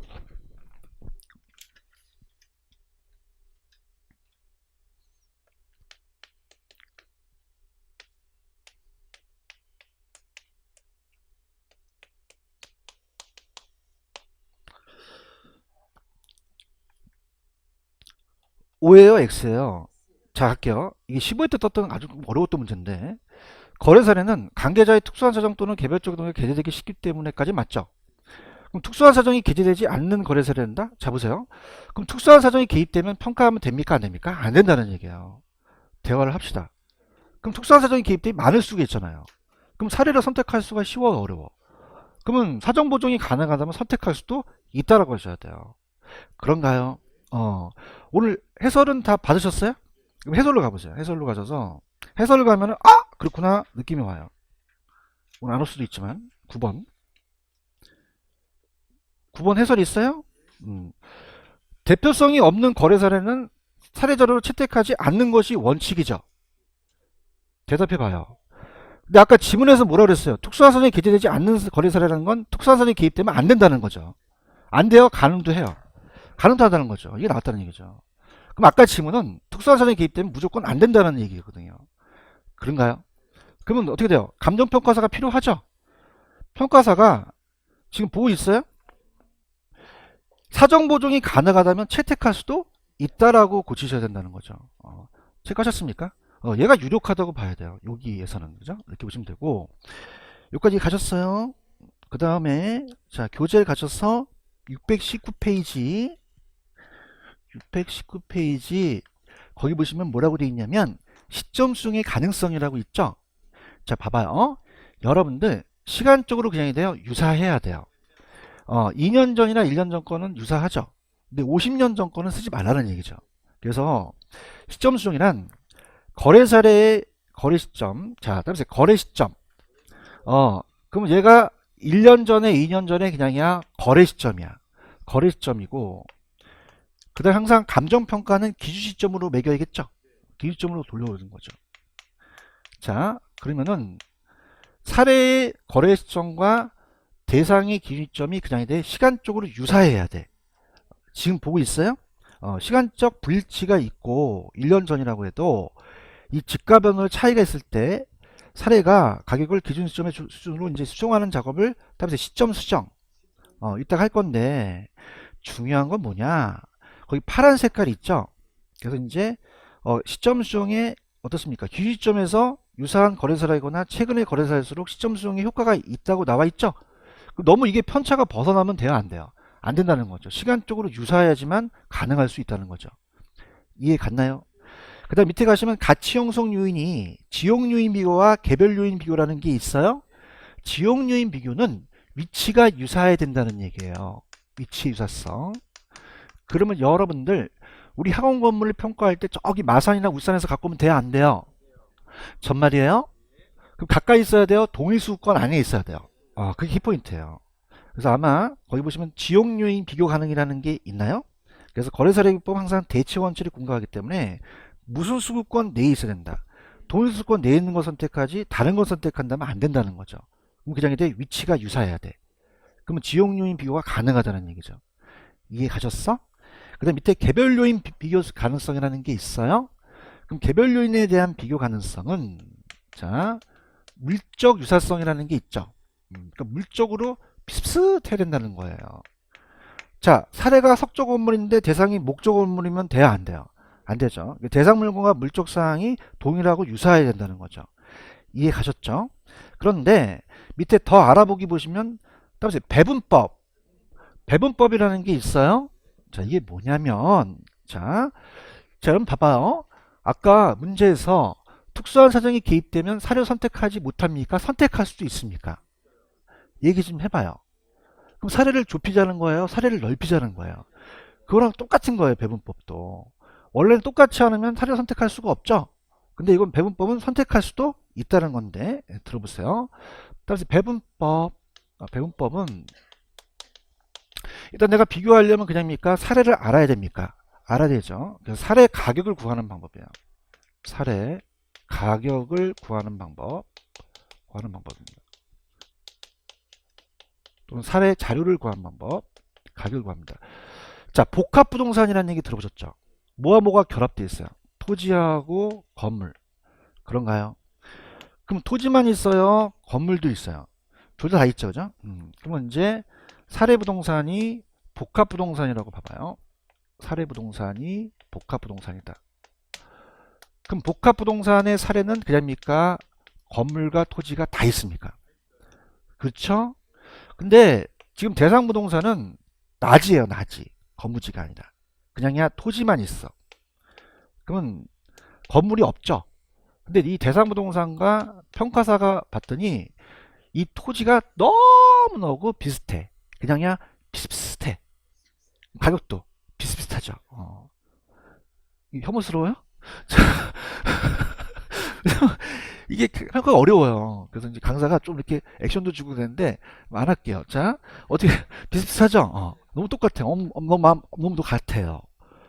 O예요, X예요? 자, 할게요. 이게 15회 때 떴던 아주 어려웠던 문제인데, 거래 사례는 관계자의 특수한 사정 또는 개별적 동의가 게재되기 쉽기 때문에까지 맞죠? 그럼 특수한 사정이 게재되지 않는 거래 사례된다? 자, 보세요. 그럼 특수한 사정이 개입되면 평가하면 됩니까? 안 됩니까? 안 된다는 얘기예요. 대화를 합시다. 그럼 특수한 사정이 개입되면 많을 수가 있잖아요. 그럼 사례를 선택할 수가 쉬워, 어려워? 그러면 사정 보정이 가능하다면 선택할 수도 있다라고 하셔야 돼요. 그런가요? 오늘 해설은 다 받으셨어요? 그럼 해설로 가보세요. 해설로 가셔서 해설을 가면은 그렇구나 느낌이 와요. 오늘 안 올 수도 있지만 9번 해설이 있어요? 대표성이 없는 거래 사례는 사례 자료를 채택하지 않는 것이 원칙이죠. 대답해 봐요. 근데 아까 지문에서 뭐라 그랬어요? 특수한 사정이 게재되지 않는 거래 사례라는 건 특수한 사정이 개입되면 안 된다는 거죠. 안 돼요? 가능도 해요. 가능도 하다는 거죠. 이게 나왔다는 얘기죠. 그럼 아까 지문은 특수한 사정이 개입되면 무조건 안 된다는 얘기거든요. 그런가요? 그러면 어떻게 돼요? 감정평가사가 필요하죠? 평가사가 지금 보고 있어요? 사정보정이 가능하다면 채택할 수도 있다라고 고치셔야 된다는 거죠. 체크하셨습니까? 얘가 유력하다고 봐야 돼요. 여기에서는. 그죠? 이렇게 보시면 되고, 여기까지 가셨어요. 그 다음에, 자, 교재를 가셔서 619페이지, 거기 보시면 뭐라고 되어 있냐면, 시점 수용의 가능성이라고 있죠? 자, 봐봐요. 여러분들, 시간적으로 그냥 돼요. 유사해야 돼요. 2년 전이나 1년 전 거는 유사하죠. 근데 50년 전 거는 쓰지 말라는 얘기죠. 그래서 시점 수정이란 거래 사례의 거래 시점. 자, 따라서 거래 시점. 그럼 얘가 1년 전에 2년 전에 그냥이야 거래 시점이야. 거래 시점이고, 그다음 항상 감정 평가는 기준 시점으로 매겨야겠죠. 기준 시점으로 돌려오는 거죠. 자, 그러면은 사례의 거래 시점과 대상의 기준 시점이 그냥 시간적으로 유사해야 돼. 지금 보고 있어요? 시간적 불일치가 있고 1년 전이라고 해도 이 집가 변동 차이가 있을 때 사례가 가격을 기준 시점의 수준으로 이제 수정하는 작업을 따라서 시점 수정, 이따가 할 건데 중요한 건 뭐냐? 거기 파란 색깔 있죠? 그래서 이제 시점 수정에 어떻습니까? 기시점에서 유사한 거래사이거나 최근의 거래사일수록 시점 수정에 효과가 있다고 나와 있죠? 너무 이게 편차가 벗어나면 돼요, 안 돼요? 안 된다는 거죠. 시간적으로 유사해야지만 가능할 수 있다는 거죠. 이해 갔나요? 그 다음 밑에 가시면 가치 형성 요인이 지역 요인 비교와 개별 요인 비교라는 게 있어요. 지역 요인 비교는 위치가 유사해야 된다는 얘기예요. 위치 유사성. 그러면 여러분들 우리 학원 건물을 평가할 때 저기 마산이나 울산에서 갖고 오면 돼요, 안 돼요? 전말이에요? 그럼 가까이 있어야 돼요? 동일수권 안에 있어야 돼요? 그게 키포인트예요. 그래서 아마 거기 보시면 지역 요인 비교 가능이라는 게 있나요? 그래서 거래사례비법 항상 대체 원칙을 공부하기 때문에 무슨 수급권 내에 있어야 된다. 동일수권 내에 있는 거 선택하지 다른 거 선택한다면 안 된다는 거죠. 그럼 그냥 이제 위치가 유사해야 돼. 그러면 지역 요인 비교가 가능하다는 얘기죠. 이해 가셨어? 그 다음 밑에 개별 요인 비교 가능성이라는 게 있어요. 그럼 개별 요인에 대한 비교 가능성은 자 물적 유사성이라는 게 있죠. 그러니까 물적으로 비슷해야 된다는 거예요. 자, 사례가 석조 건물인데 대상이 목조 건물이면 돼요, 안 돼요? 안 되죠. 대상 물건과 물적 사항이 동일하고 유사해야 된다는 거죠. 이해 가셨죠? 그런데 밑에 더 알아보기 보시면 따라서 배분법, 배분법이라는 게 있어요. 자, 이게 뭐냐면 자, 여러분 봐봐요. 아까 문제에서 특수한 사정이 개입되면 사료 선택하지 못합니까? 선택할 수도 있습니까? 얘기 좀 해봐요. 그럼 사례를 좁히자는 거예요? 사례를 넓히자는 거예요? 그거랑 똑같은 거예요, 배분법도. 원래는 똑같이 않으면 사례를 선택할 수가 없죠? 근데 이건 배분법은 선택할 수도 있다는 건데, 들어보세요. 따라서 배분법, 배분법은 일단 내가 비교하려면 그냥입니까? 사례를 알아야 됩니까? 알아야 되죠. 그래서 사례 가격을 구하는 방법이에요. 사례 가격을 구하는 방법입니다. 또는 사례 자료를 구하는 방법, 가격을 구합니다. 자, 복합부동산이라는 얘기 들어보셨죠? 뭐가 결합되어 있어요? 토지하고 건물. 그런가요? 그럼 토지만 있어요? 건물도 있어요? 둘 다 있죠, 그죠? 그러면 이제 사례부동산이 복합부동산이라고 봐봐요. 사례부동산이 복합부동산이다. 그럼 복합부동산의 사례는 그냥입니까? 건물과 토지가 다 있습니까? 그렇죠? 근데 지금 대상부동산은 낮이에요, 낮이. 건물지가 아니라. 그냥이야 토지만 있어. 그러면 건물이 없죠. 근데 이 대상부동산과 평가사가 봤더니 이 토지가 너무너무 비슷해. 그냥이야 비슷비슷해. 가격도 비슷비슷하죠. 혐오스러워요? 이게 평가가 어려워요. 그래서 이제 강사가 좀 이렇게 액션도 주고 그랬는데 안 할게요. 자, 어떻게 비슷비슷하죠? 너무 똑같아요. 너무 같아요.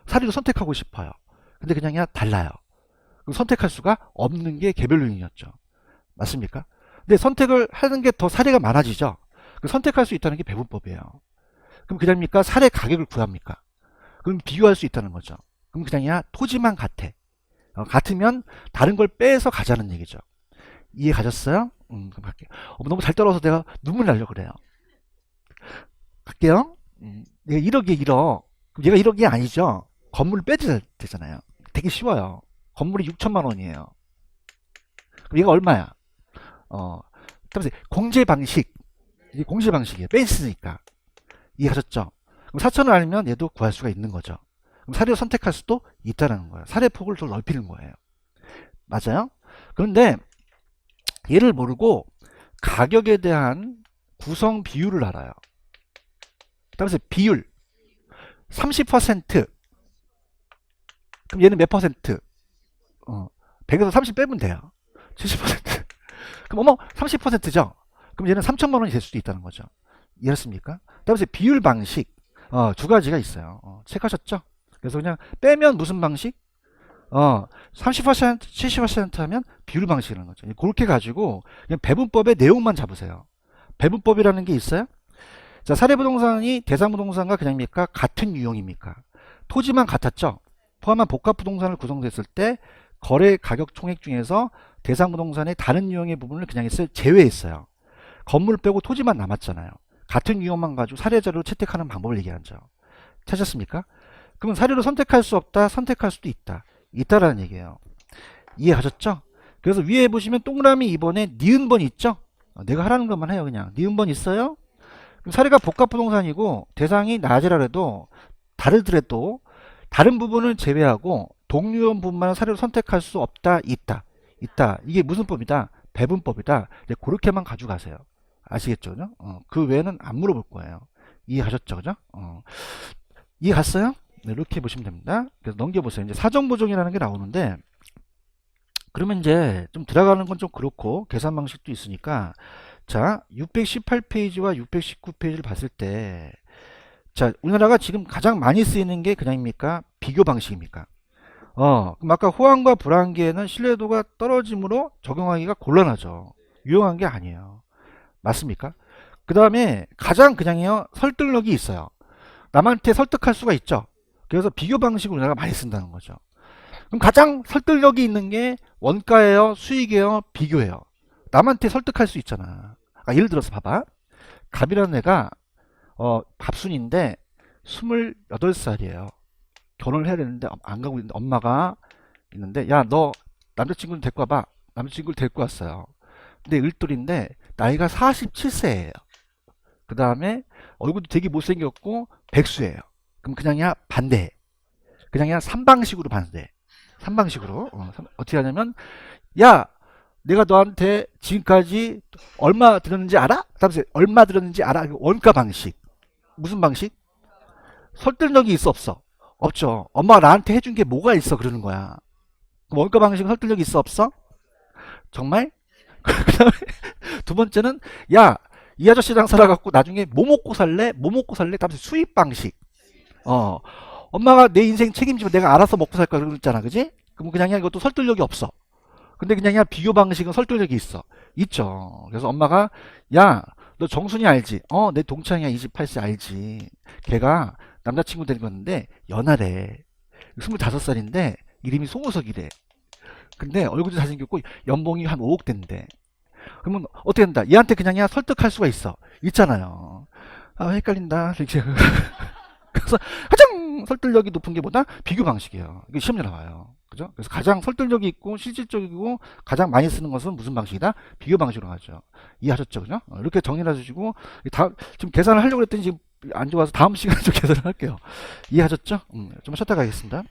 사례도 선택하고 싶어요. 근데 그냥이야 달라요. 선택할 수가 없는 게 개별 요인이었죠. 맞습니까? 근데 선택을 하는 게 더 사례가 많아지죠. 선택할 수 있다는 게 배분법이에요. 그럼 그냥입니까? 사례 가격을 구합니까? 그럼 비교할 수 있다는 거죠. 그럼 그냥이야 토지만 같아. 같으면 다른 걸 빼서 가자는 얘기죠. 이해 가셨어요? 그럼 갈게요. 너무 잘 따라서 내가 눈물 나려고 그래요. 갈게요. 얘가 1억이에 1억. 그럼 얘가 1억이 아니죠. 건물을 빼도 되잖아요. 되게 쉬워요. 건물이 6천만 원이에요. 그럼 얘가 얼마야? 그러면서 공제 방식. 이게 공제 방식이에요. 빼있으니까. 이해하셨죠? 그럼 4천원 아니면 얘도 구할 수가 있는 거죠. 그럼 사례를 선택할 수도 있다는 거예요. 사례 폭을 더 넓히는 거예요. 맞아요? 그런데 얘를 모르고 가격에 대한 구성 비율을 알아요. 따라서 비율 30%. 그럼 얘는 몇 퍼센트? 100에서 30 빼면 돼요. 70%. 그럼 30%죠? 그럼 얘는 3천만 원이 될 수도 있다는 거죠. 이해했습니까? 따라서 비율 방식 두 가지가 있어요. 체크하셨죠? 그래서 그냥 빼면 무슨 방식? 30%, 70% 하면 비율 방식이라는 거죠. 그렇게 가지고 그냥 배분법의 내용만 잡으세요. 배분법이라는 게 있어요. 자, 사례부동산이 대상부동산과 그냥입니까? 같은 유형입니까? 토지만 같았죠? 포함한 복합부동산을 구성했을 때 거래 가격 총액 중에서 대상부동산의 다른 유형의 부분을 그냥 제외했어요. 건물 빼고 토지만 남았잖아요. 같은 유형만 가지고 사례자료를 채택하는 방법을 얘기하죠. 찾았습니까? 그러면 사례로 선택할 수 없다, 선택할 수도 있다. 있다라는 얘기예요. 이해하셨죠? 그래서 위에 보시면 동그라미 2번에 니은번 있죠? 내가 하라는 것만 해요. 그냥 니은번 있어요? 그럼 사례가 복합부동산이고 대상이 낮이라 해도 다르더라도 다른 부분을 제외하고 동유형 부분만 사례로 선택할 수 없다, 있다. 있다. 이게 무슨 법이다? 배분법이다. 이제 그렇게만 가져가세요. 아시겠죠? 그죠? 그 외에는 안 물어볼 거예요. 이해하셨죠? 그죠? 이해 갔어요? 네, 이렇게 보시면 됩니다. 그래서 넘겨보세요. 이제 사정보정이라는 게 나오는데, 그러면 이제 좀 들어가는 건 좀 그렇고, 계산 방식도 있으니까, 자, 618페이지와 619페이지를 봤을 때, 자, 우리나라가 지금 가장 많이 쓰이는 게 그냥입니까? 비교 방식입니까? 그럼 아까 호황과 불황기에는 신뢰도가 떨어짐으로 적용하기가 곤란하죠. 유용한 게 아니에요. 맞습니까? 그 다음에 가장 그냥요, 설득력이 있어요. 남한테 설득할 수가 있죠. 그래서 비교 방식을 우리나라가 많이 쓴다는 거죠. 그럼 가장 설득력이 있는 게 원가예요, 수익이에요, 비교예요. 남한테 설득할 수 있잖아. 예를 들어서 봐봐. 갑이라는 애가 밥순인데 28살이에요. 결혼을 해야 되는데 안 가고 있는데 엄마가 있는데, 야, 너 남자친구를 데리고 와봐. 남자친구를 데리고 왔어요. 근데 을돌인데 나이가 47세예요. 그 다음에 얼굴도 되게 못생겼고 백수예요. 그럼 그냥이야 반대. 그냥이야 삼방식으로 반대. 삼방식으로 어떻게 하냐면, 야, 내가 너한테 지금까지 얼마 들었는지 알아? 다음에 얼마 들었는지 알아? 원가 방식. 무슨 방식? 설득력이 있어 없어? 없죠. 엄마가 나한테 해준 게 뭐가 있어 그러는 거야. 그럼 원가 방식은 설득력이 있어 없어? 정말? 그 다음에 두 번째는, 야, 이 아저씨랑 살아갖고 나중에 뭐 먹고 살래? 뭐 먹고 살래? 다음에 수입 방식. 엄마가 내 인생 책임지고 내가 알아서 먹고 살 거야 그랬잖아, 그지? 그럼 그냥 이것도 설득력이 없어. 근데 그냥 비교 방식은 설득력이 있어. 있죠. 그래서 엄마가, 야, 너 정순이 알지? 내 동창이야, 28세 알지? 걔가 남자친구 데리고 왔는데 연하래. 25살인데 이름이 송우석이래. 근데 얼굴도 잘생겼고 연봉이 한 5억 된대. 그러면 어떻게 된다? 얘한테 그냥 설득할 수가 있어. 있잖아요. 헷갈린다. 이렇게. 그래서 가장 설득력이 높은 게 뭐다? 비교 방식이에요. 이게 시험에 나와요. 그죠? 그래서 가장 설득력이 있고 실질적이고 가장 많이 쓰는 것은 무슨 방식이다? 비교 방식으로 하죠. 이해하셨죠? 그죠? 이렇게 정리를 해주시고, 지금 계산을 하려고 했더니 지금 안 좋아서 다음 시간에 좀 계산을 할게요. 이해하셨죠? 좀 쉬었다 가겠습니다.